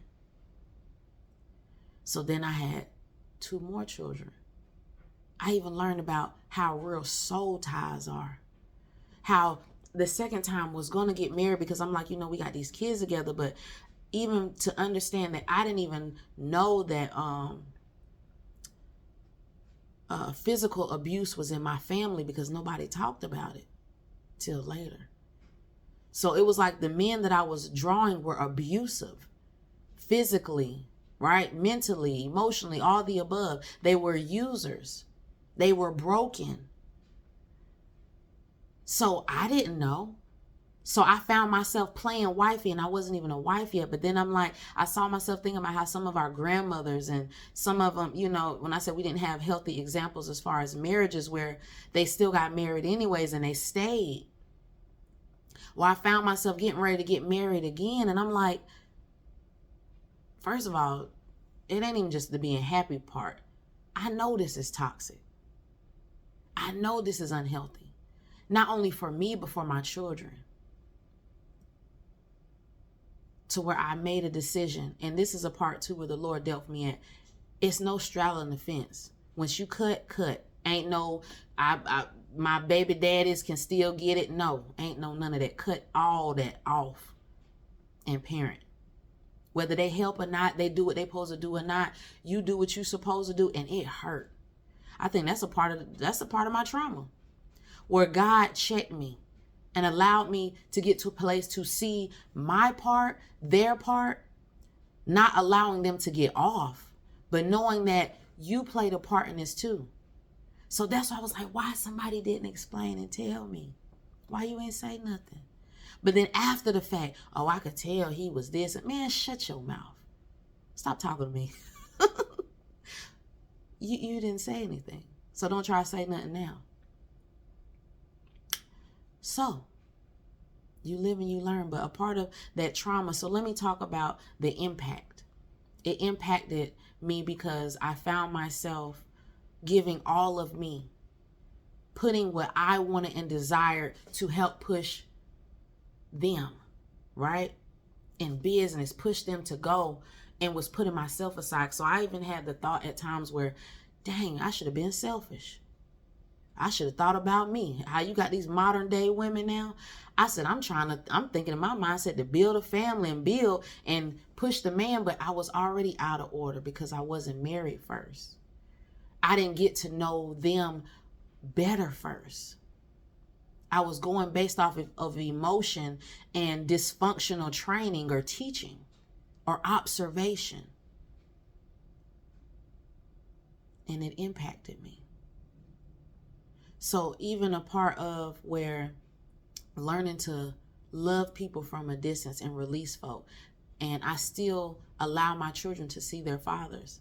So then I had 2 more children. I even learned about how real soul ties are. How the second time was going to get married because I'm like, we got these kids together. But even to understand that I didn't even know that physical abuse was in my family because nobody talked about it till later. So it was like the men that I was drawing were abusive, physically, right? Mentally, emotionally, all the above. They were users. They were broken. So I didn't know. So I found myself playing wifey, and I wasn't even a wife yet. But then I'm like, I saw myself thinking about how some of our grandmothers and some of them, when I said we didn't have healthy examples as far as marriages where they still got married anyways and they stayed. Well, I found myself getting ready to get married again. And I'm like, first of all, it ain't even just the being happy part. I know this is toxic. I know this is unhealthy. Not only for me, but for my children. To where I made a decision. And this is a part too where the Lord dealt with me at. It's no straddling the fence. Once you cut. Ain't no, my baby daddies can still get it. No, ain't no none of that. Cut all that off and parent. Whether they help or not, they do what they supposed to do or not, you do what you supposed to do, and it hurt. I think that's a part of my trauma, where God checked me and allowed me to get to a place to see my part, their part, not allowing them to get off, but knowing that you played a part in this too. So that's why I was like, why somebody didn't explain and tell me? Why you ain't say nothing? But then after the fact, I could tell he was this. Man, shut your mouth. Stop talking to me. You didn't say anything. So don't try to say nothing now. So you live and you learn, but a part of that trauma. So let me talk about the impact. It impacted me because I found myself giving all of me, putting what I wanted and desired to help push them, right? In business, push them to go, and was putting myself aside. So I even had the thought at times where, dang, I should have been selfish. I should have thought about me. How you got these modern day women now? I said, I'm thinking in my mindset to build a family and build and push the man, but I was already out of order because I wasn't married first. I didn't get to know them better first. I was going based off of emotion and dysfunctional training or teaching or observation. And it impacted me. So even a part of where learning to love people from a distance and release folk, and I still allow my children to see their fathers,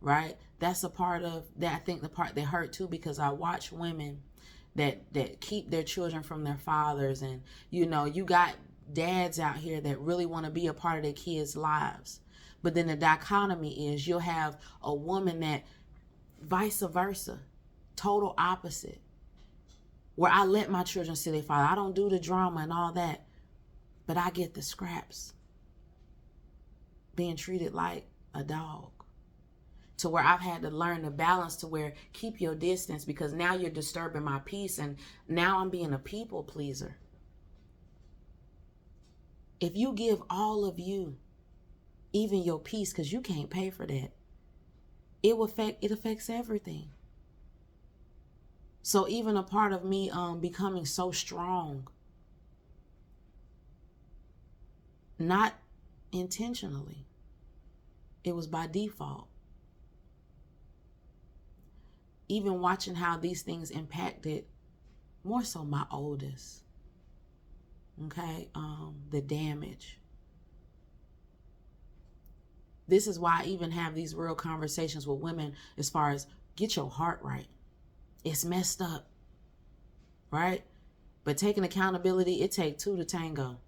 right? That's a part of that. I think the part that hurt too, because I watch women that keep their children from their fathers. And you got dads out here that really want to be a part of their kids' lives. But then the dichotomy is you'll have a woman that vice versa, total opposite, where I let my children see their father. I don't do the drama and all that, but I get the scraps, being treated like a dog. To where I've had to learn the balance to where keep your distance, because now you're disturbing my peace, and now I'm being a people pleaser. If you give all of you, even your peace, because you can't pay for that, it affects everything. So even a part of me becoming so strong, not intentionally, it was by default. Even watching how these things impacted more so my oldest. Okay, the damage. This is why I even have these real conversations with women as far as get your heart right. It's messed up, right? But taking accountability, it takes two to tango.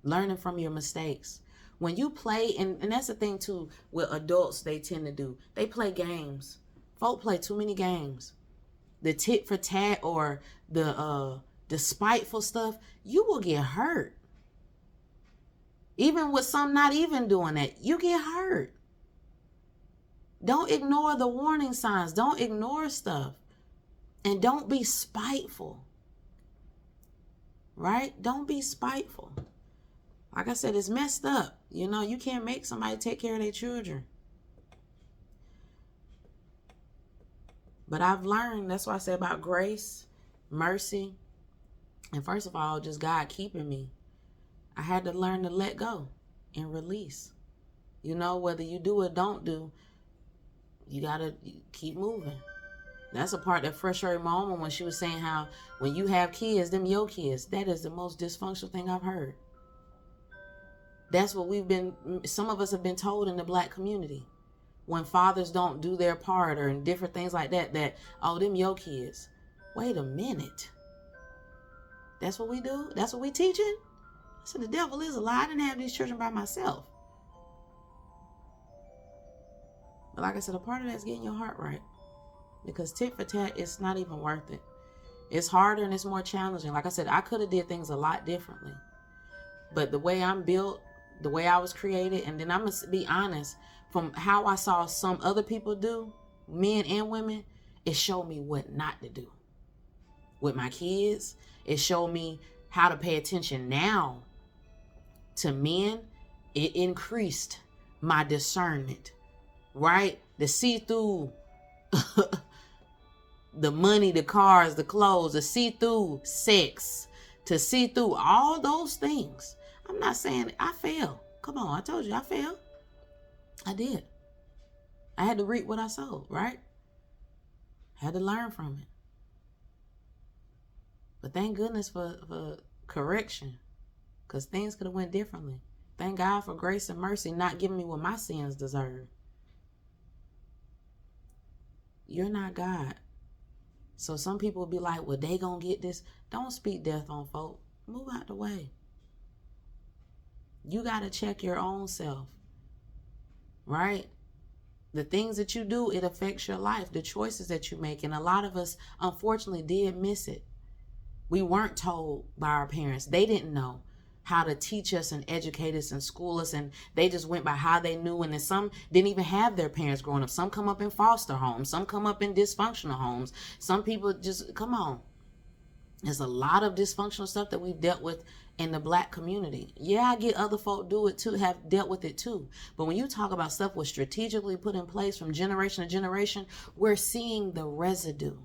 Learning from your mistakes. When you play, and that's the thing too, with adults, they tend to do. They play games. Folk play too many games. The tit for tat or the spiteful stuff, you will get hurt. Even with some not even doing that, you get hurt. Don't ignore the warning signs. Don't ignore stuff. And don't be spiteful. Right? Don't be spiteful. Like I said, it's messed up. You know, you can't make somebody take care of their children. But I've learned, that's why I say about grace, mercy, and first of all, just God keeping me. I had to learn to let go and release. You know, whether you do or don't do, you got to keep moving. That's a part that frustrated my mama when she was saying how when you have kids, them your kids. That is the most dysfunctional thing I've heard. That's what some of us have been told in the Black community. When fathers don't do their part or different things like that, oh, them your kids. Wait a minute. That's what we do? That's what we teaching? I said, the devil is a lie. I didn't have these children by myself. But like I said, a part of that is getting your heart right. Because tit for tat, it's not even worth it. It's harder and it's more challenging. Like I said, I could have did things a lot differently. But the way I'm built, the way I was created, and then I'm going to be honest, from how I saw some other people do, men and women, it showed me what not to do. With my kids, it showed me how to pay attention now to men. It increased my discernment, right? To see through the money, the cars, the clothes, to see through sex, to see through all those things. I'm not saying I failed. Come on, I told you I failed. I did. I had to reap what I sowed, right? I had to learn from it. But thank goodness for correction, because things could have went differently. Thank God for grace and mercy not giving me what my sins deserve. You're not God. So some people will be like, well, they gonna get this. Don't speak death on folk. Move out the way. You got to check your own self, right? The things that you do, it affects your life, the choices that you make. And a lot of us, unfortunately, did miss it. We weren't told by our parents. They didn't know how to teach us and educate us and school us. And they just went by how they knew. And then some didn't even have their parents growing up. Some come up in foster homes. Some come up in dysfunctional homes. Some people just, come on. There's a lot of dysfunctional stuff that we've dealt with in the Black community. Yeah, I get other folk do it too, have dealt with it too. But when you talk about stuff was strategically put in place from generation to generation, we're seeing the residue,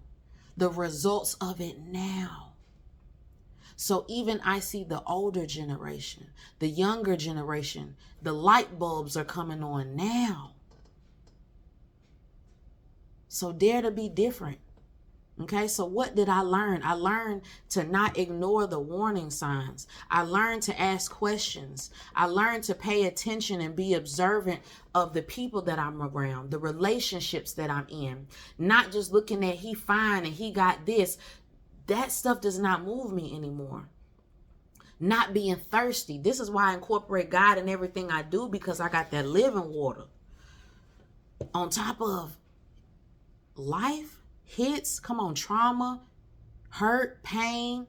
the results of it now. So even I see the older generation, the younger generation, the light bulbs are coming on now. So dare to be different. Okay, so what did I learn? I learned to not ignore the warning signs. I learned to ask questions. I learned to pay attention and be observant of the people that I'm around, the relationships that I'm in. Not just looking at he fine and he got this. That stuff does not move me anymore. Not being thirsty. This is why I incorporate God in everything I do, because I got that living water. On top of life, hits, come on, trauma, hurt, pain,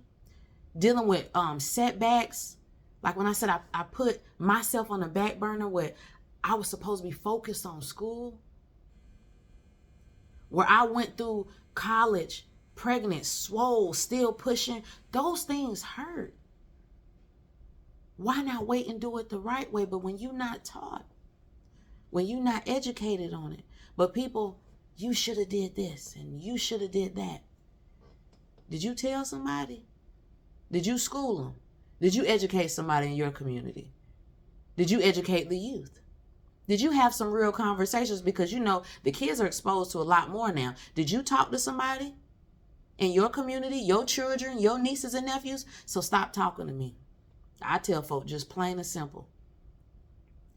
dealing with setbacks. Like when I said I put myself on the back burner where I was supposed to be focused on school, where I went through college, pregnant, swole, still pushing, those things hurt. Why not wait and do it the right way? But when you're not taught, when you're not educated on it, but people, you should have did this and you should have did that. Did you tell somebody? Did you school them? Did you educate somebody in your community? Did you educate the youth? Did you have some real conversations? Because you know the kids are exposed to a lot more now. Did you talk to somebody? in your community, your children, your nieces and nephews. So stop talking to me. I tell folk just plain and simple.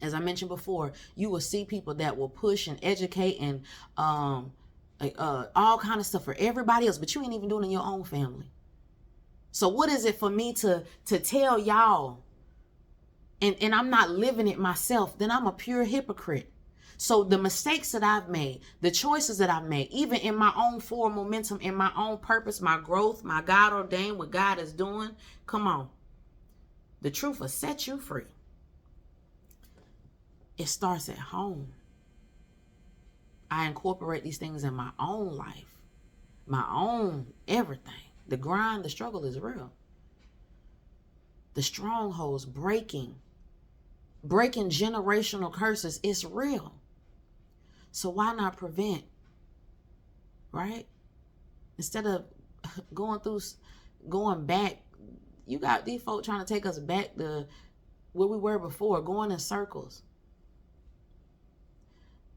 As I mentioned before, you will see people that will push and educate and all kind of stuff for everybody else, but you ain't even doing it in your own family. So what is it for me to tell y'all and I'm not living it myself? Then I'm a pure hypocrite. So the mistakes that I've made, the choices that I've made, even in my own forward momentum, in my own purpose, my growth, my God ordained, what God is doing, come on. The truth will set you free. It starts at home. I incorporate these things in my own life, my own everything. The grind, the struggle is real. The strongholds breaking generational curses, it's real. So why not prevent, right? Instead of going back, you got these folk trying to take us back to where we were before, going in circles.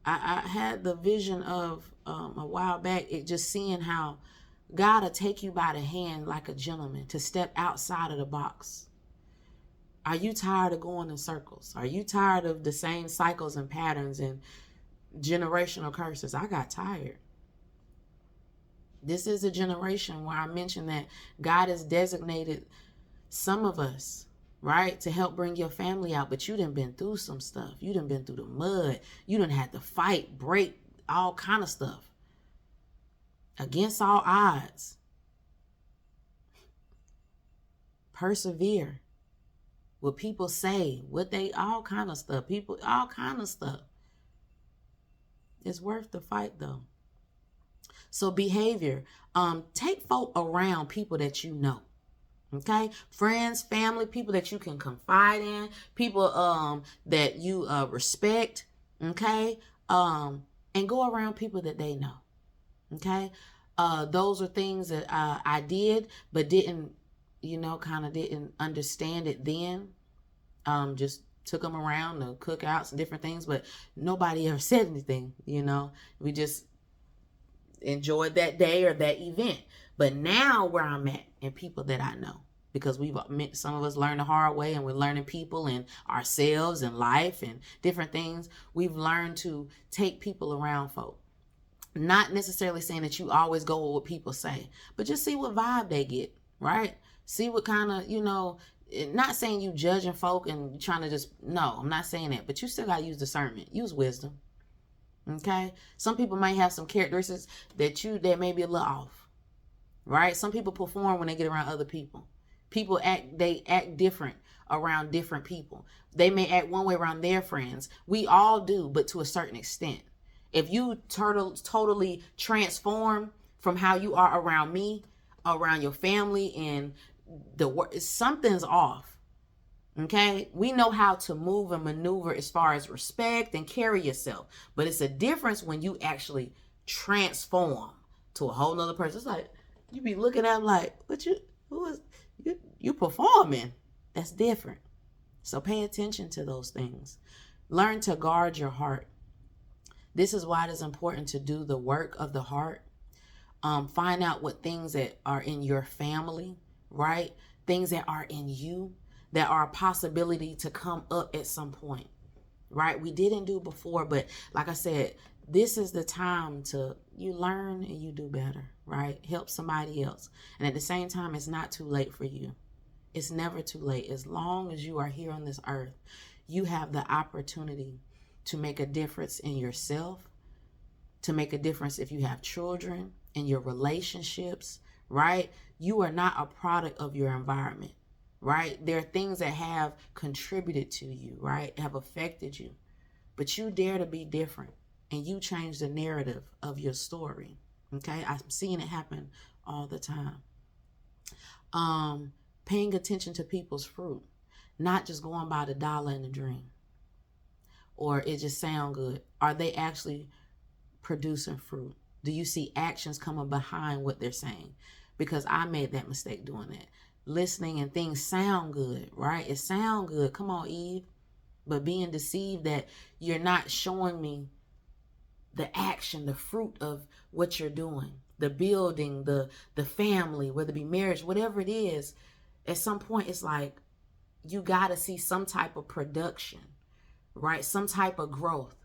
I had the vision of a while back, it just seeing how God will take you by the hand like a gentleman to step outside of the box. Are you tired of going in circles? Are you tired of the same cycles and patterns and generational curses? I got tired. This is a generation where I mentioned that God has designated some of us, right, to help bring your family out, but you done been through some stuff. You done been through the mud. You done had to fight, break, all kind of stuff. Against all odds. Persevere. What people say, all kind of stuff. People, all kind of stuff. It's worth the fight though. So behavior, take folk around people that you know. Okay, friends, family, people that you can confide in, people that you respect. Okay, and go around people that they know. Okay, those are things that I did, but didn't, didn't understand it then. Just took them around to cookouts and different things, but nobody ever said anything. We just enjoyed that day or that event. But now where I'm at and people that I know, because some of us learned the hard way, and we're learning people and ourselves and life and different things. We've learned to take people around folk. Not necessarily saying that you always go with what people say, but just see what vibe they get, right? See what kind of, not saying you judging folk and trying to no, I'm not saying that, but you still got to use discernment, use wisdom. Okay. Some people might have some characteristics that may be a little off, right? Some people perform when they get around other people. People act different around different people. They may act one way around their friends. We all do, but to a certain extent. If you totally transform from how you are around me, around your family, and something's off. Okay, we know how to move and maneuver as far as respect and carry yourself, but it's a difference when you actually transform to a whole nother person. It's like you be looking at them like, you performing? That's different. So pay attention to those things. Learn to guard your heart. This is why it is important to do the work of the heart. Find out what things that are in your family, right? Things that are in you that are a possibility to come up at some point, right? We didn't do before, but like I said, this is the time you learn and you do better, right? Help somebody else. And at the same time, it's not too late for you. It's never too late. As long as you are here on this earth, you have the opportunity to make a difference in yourself, to make a difference if you have children, in your relationships, right? You are not a product of your environment, right? There are things that have contributed to you, right? Have affected you, but you dare to be different and you change the narrative of your story. Okay. I'm seeing it happen all the time. Paying attention to people's fruit, not just going by the dollar and the dream, or it just sound good. Are they actually producing fruit? Do you see actions coming behind what they're saying? Because I made that mistake doing that. Listening and things sound good, right? It sound good. Come on, Eve. But being deceived that you're not showing me the action, the fruit of what you're doing. the building, the family, whether it be marriage, whatever it is, at some point it's like you got to see some type of production, right? Some type of growth.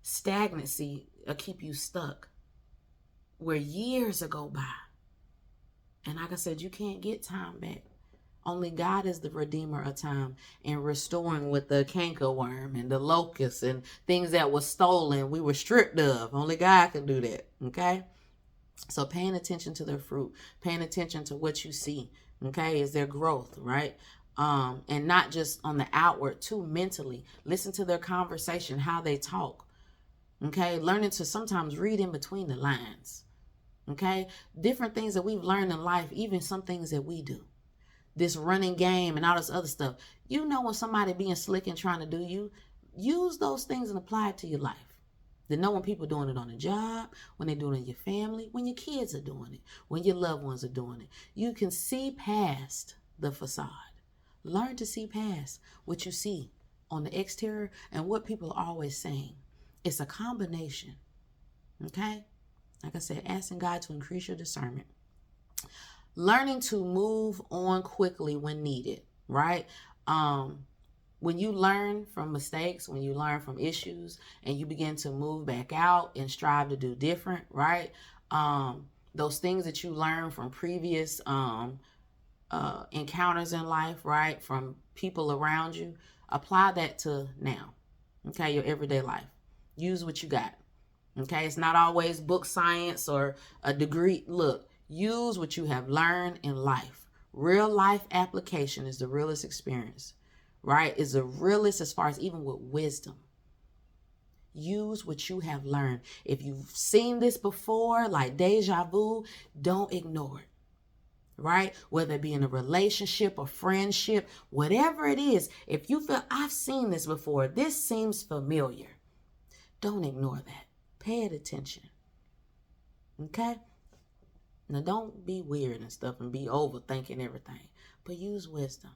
Stagnancy will keep you stuck where years go by. And like I said, you can't get time back. Only God is the redeemer of time and restoring with the cankerworm and the locust and things that were stolen, we were stripped of. Only God can do that, okay? So paying attention to their fruit, paying attention to what you see, okay, is their growth, right? And not just on the outward, too, mentally. Listen to their conversation, how they talk, okay? Learning to sometimes read in between the lines, okay? Different things that we've learned in life, even some things that we do. This running game and all this other stuff. You know when somebody being slick and trying to do you, use those things and apply it to your life. Then know when people doing it on the job, when they're doing it in your family, when your kids are doing it, when your loved ones are doing it. You can see past the facade. Learn to see past what you see on the exterior and what people are always saying. It's a combination, okay? Like I said, asking God to increase your discernment. Learning to move on quickly when needed, right? When you learn from mistakes, when you learn from issues and you begin to move back out and strive to do different, right? Those things that you learn from previous encounters in life, right? From people around you, apply that to now, okay? Your everyday life. Use what you got, okay? It's not always book science or a degree. Look, use what you have learned in life. Real life application is the realest experience, right? Is the realest as far as even with wisdom. Use what you have learned. If you've seen this before, like deja vu, don't ignore it, right? Whether it be in a relationship or friendship, whatever it is, if you feel I've seen this before, this seems familiar, don't ignore that. Pay it attention, okay? Now, don't be weird and stuff and be overthinking everything, but use wisdom,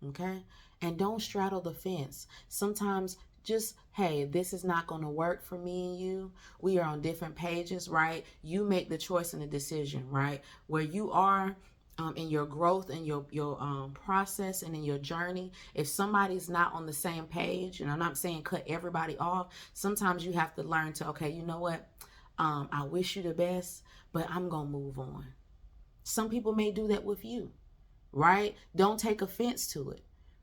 okay? And don't straddle the fence. Sometimes just, hey, this is not going to work for me and you. We are on different pages, right? You make the choice and the decision, right? Where you are in your growth and your process and in your journey. If somebody's not on the same page, and I'm not saying cut everybody off, sometimes you have to learn to, okay, you know what? I wish you the best, but I'm going to move on. Some people may do that with you, right? Don't take offense to it.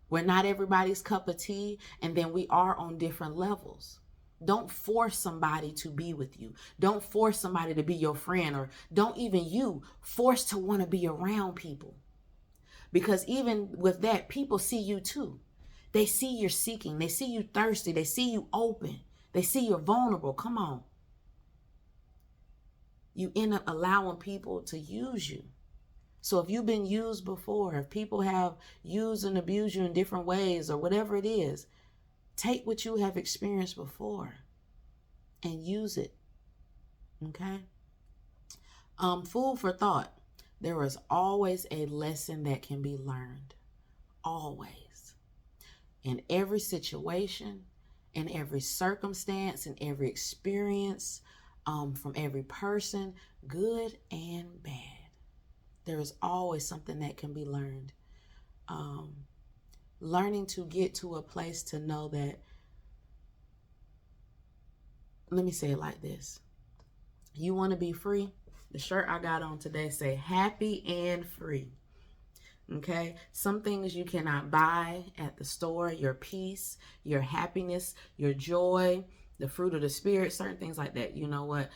We're not everybody's cup of tea, and then we are on different levels. Don't force somebody to be with you. Don't force somebody to be your friend, or don't even you force to want to be around people. Because even with that, people see you too. They see you're seeking. They see you thirsty. They see you open. They see you're vulnerable. Come on. You end up allowing people to use you. So if you've been used before, if people have used and abused you in different ways or whatever it is, take what you have experienced before and use it, okay? Food for thought. There is always a lesson that can be learned, always. In every situation, in every circumstance, in every experience, from every person, good and bad. There is always something that can be learned. Learning to get to a place to know that, let me say it like this. You want to be free? The shirt I got on today say happy and free. Okay? Some things you cannot buy at the store, your peace, your happiness, your joy, the fruit of the spirit, certain things like that. You know what?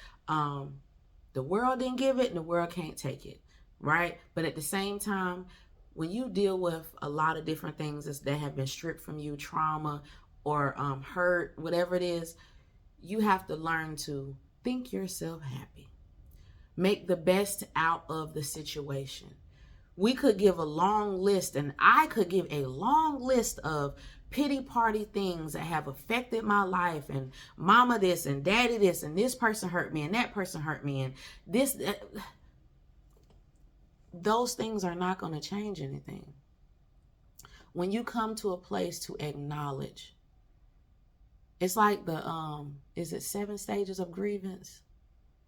The world didn't give it and the world can't take it, right? But at the same time, when you deal with a lot of different things that have been stripped from you, trauma or hurt, whatever it is, you have to learn to think yourself happy. Make the best out of the situation. We could give a long list, and I could give a long list of pity party things that have affected my life, and mama this and daddy this, and this person hurt me and that person hurt me, and this, those things are not going to change anything. When you come to a place to acknowledge, it's like the, is it 7 stages of grievance?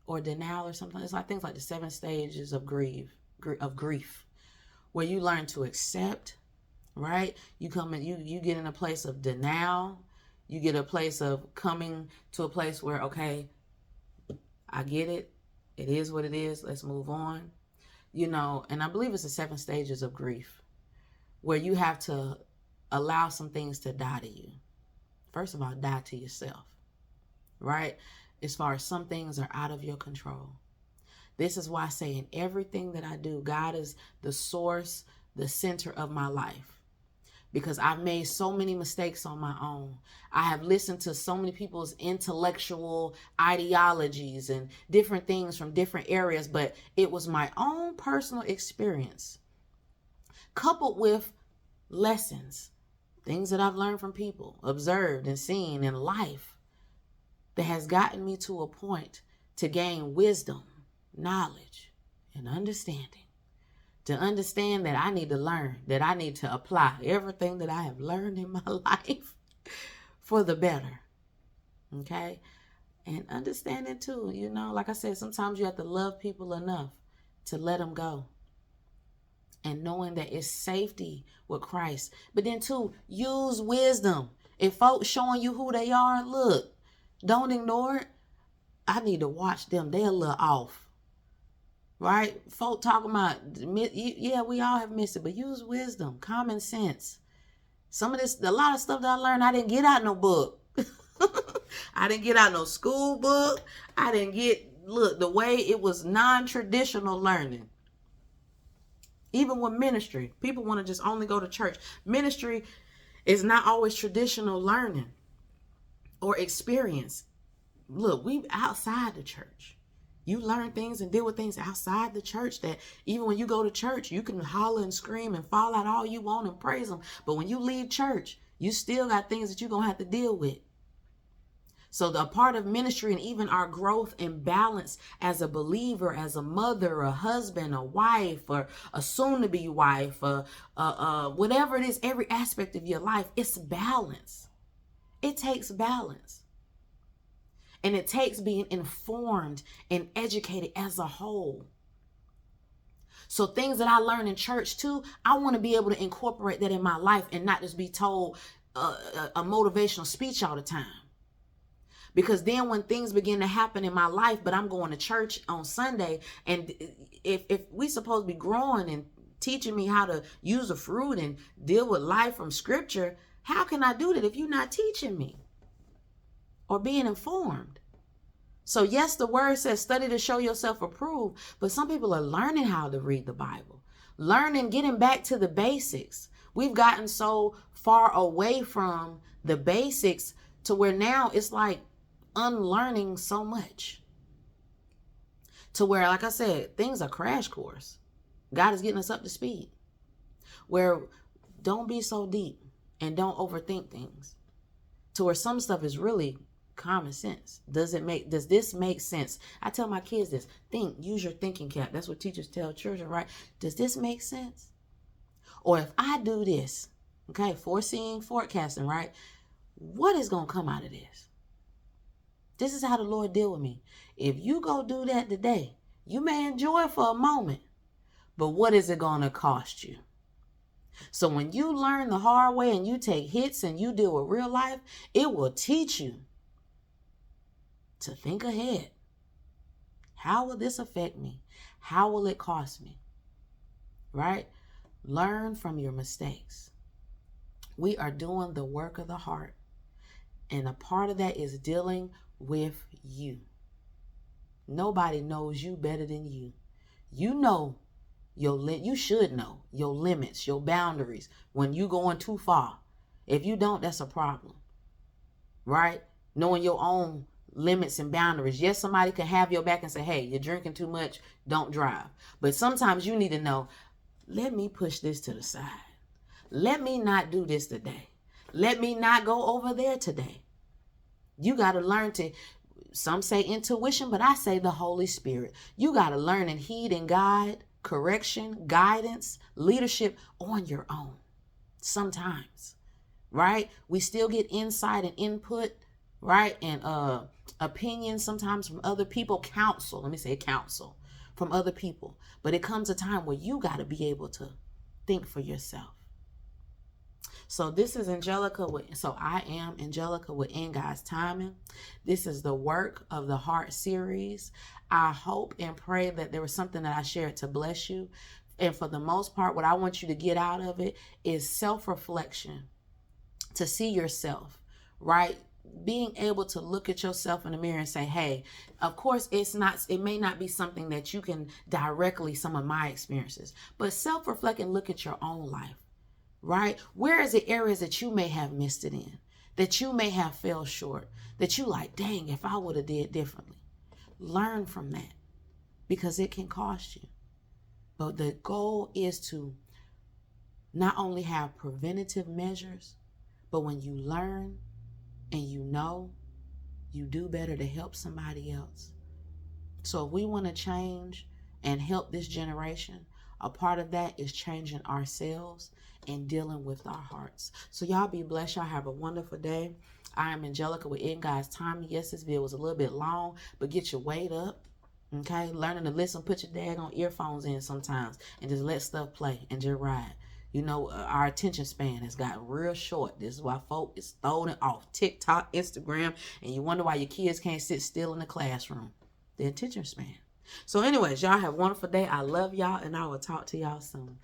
or denial or something. It's like things like the 7 stages of grief, where you learn to accept, right? You come in, you get in a place of denial. You get a place of coming to a place where, okay, I get it. It is what it is. Let's move on. And I believe it's the 7 stages of grief, where you have to allow some things to die to you. First of all, die to yourself, right? As far as some things are out of your control. This is why I say in everything that I do, God is the source, the center of my life. Because I've made so many mistakes on my own. I have listened to so many people's intellectual ideologies and different things from different areas, but it was my own personal experience coupled with lessons, things that I've learned from people, observed and seen in life, that has gotten me to a point to gain wisdom, knowledge, and understanding. To understand that I need to learn, that I need to apply everything that I have learned in my life for the better. Okay? And understanding too, like I said, sometimes you have to love people enough to let them go. And knowing that it's safety with Christ. But then too, use wisdom. If folks showing you who they are, look, don't ignore it. I need to watch them. They're a little off. Right? Folk talking about, yeah, we all have missed it, but use wisdom, common sense. A lot of stuff that I learned, I didn't get out no book. I didn't get out no school book. I didn't the way it was non-traditional learning. Even with ministry, people want to just only go to church. Ministry is not always traditional learning or experience. Look, we outside the church. You learn things and deal with things outside the church that even when you go to church, you can holler and scream and fall out all you want and praise them. But when you leave church, you still got things that you're going to have to deal with. So the part of ministry and even our growth and balance as a believer, as a mother, a husband, a wife, or a soon-to-be wife, whatever it is, every aspect of your life, it's balance. It takes balance. And it takes being informed and educated as a whole. So things that I learned in church too, I want to be able to incorporate that in my life and not just be told a motivational speech all the time. Because then when things begin to happen in my life, but I'm going to church on Sunday, and if we supposed to be growing and teaching me how to use the fruit and deal with life from scripture, how can I do that if you're not teaching me or being informed? So yes, the word says study to show yourself approved, but some people are learning how to read the Bible, getting back to the basics. We've gotten so far away from the basics to where now it's like unlearning so much. To where, like I said, things are crash course. God is getting us up to speed. Where don't be so deep and don't overthink things. To where some stuff is really common sense. Does this make sense? I tell my kids this. Use your thinking cap. That's what teachers tell children, right? Does this make sense? Or if I do this, okay, forecasting, right? What is going to come out of this? This is how the Lord deal with me. If you go do that today, you may enjoy it for a moment, but what is it going to cost you? So when you learn the hard way and you take hits and you deal with real life, it will teach you to think ahead. How will this affect me? How will it cost me? Right? Learn from your mistakes. We are doing the work of the heart. And a part of that is dealing with you. Nobody knows you better than you. You know you should know your limits, your boundaries when you going too far. If you don't, that's a problem. Right? Knowing your own limits and boundaries. Yes, somebody can have your back and say, hey, you're drinking too much, don't drive. But sometimes you need to know, let me push this to the side. Let me not do this today. Let me not go over there today. You got to learn to, some say intuition, but I say the Holy Spirit. You got to learn and heed and guide, correction, guidance, leadership on your own. Sometimes, right? We still get insight and input, right? And opinions sometimes from other people, counsel, let me say counsel from other people. But it comes a time where you got to be able to think for yourself. So this is Angelica so I am Angelica within God's timing. This is the Work of the Heart series. I hope and pray that there was something that I shared to bless you. And for the most part, what I want you to get out of it is self-reflection, to see yourself, right? Being able to look at yourself in the mirror and say, hey, of course it may not be something that you can directly, some of my experiences, but self-reflect and look at your own life, right? Where is the areas that you may have missed it in, that you may have fell short, that you like, dang, if I would have did differently. Learn from that, because it can cost you. But the goal is to not only have preventative measures, but when you learn and you know, you do better to help somebody else. So if we want to change and help this generation, a part of that is changing ourselves and dealing with our hearts. So y'all be blessed. Y'all have a wonderful day. I am Angelica within God's timing. Yes, this video was a little bit long, but get your weight up. Okay, learning to listen, put your daggone earphones in sometimes and just let stuff play and just ride. You know, our attention span has gotten real short. This is why folk is throwing it off TikTok, Instagram, and you wonder why your kids can't sit still in the classroom. The attention span. So anyways, y'all have a wonderful day. I love y'all, and I will talk to y'all soon.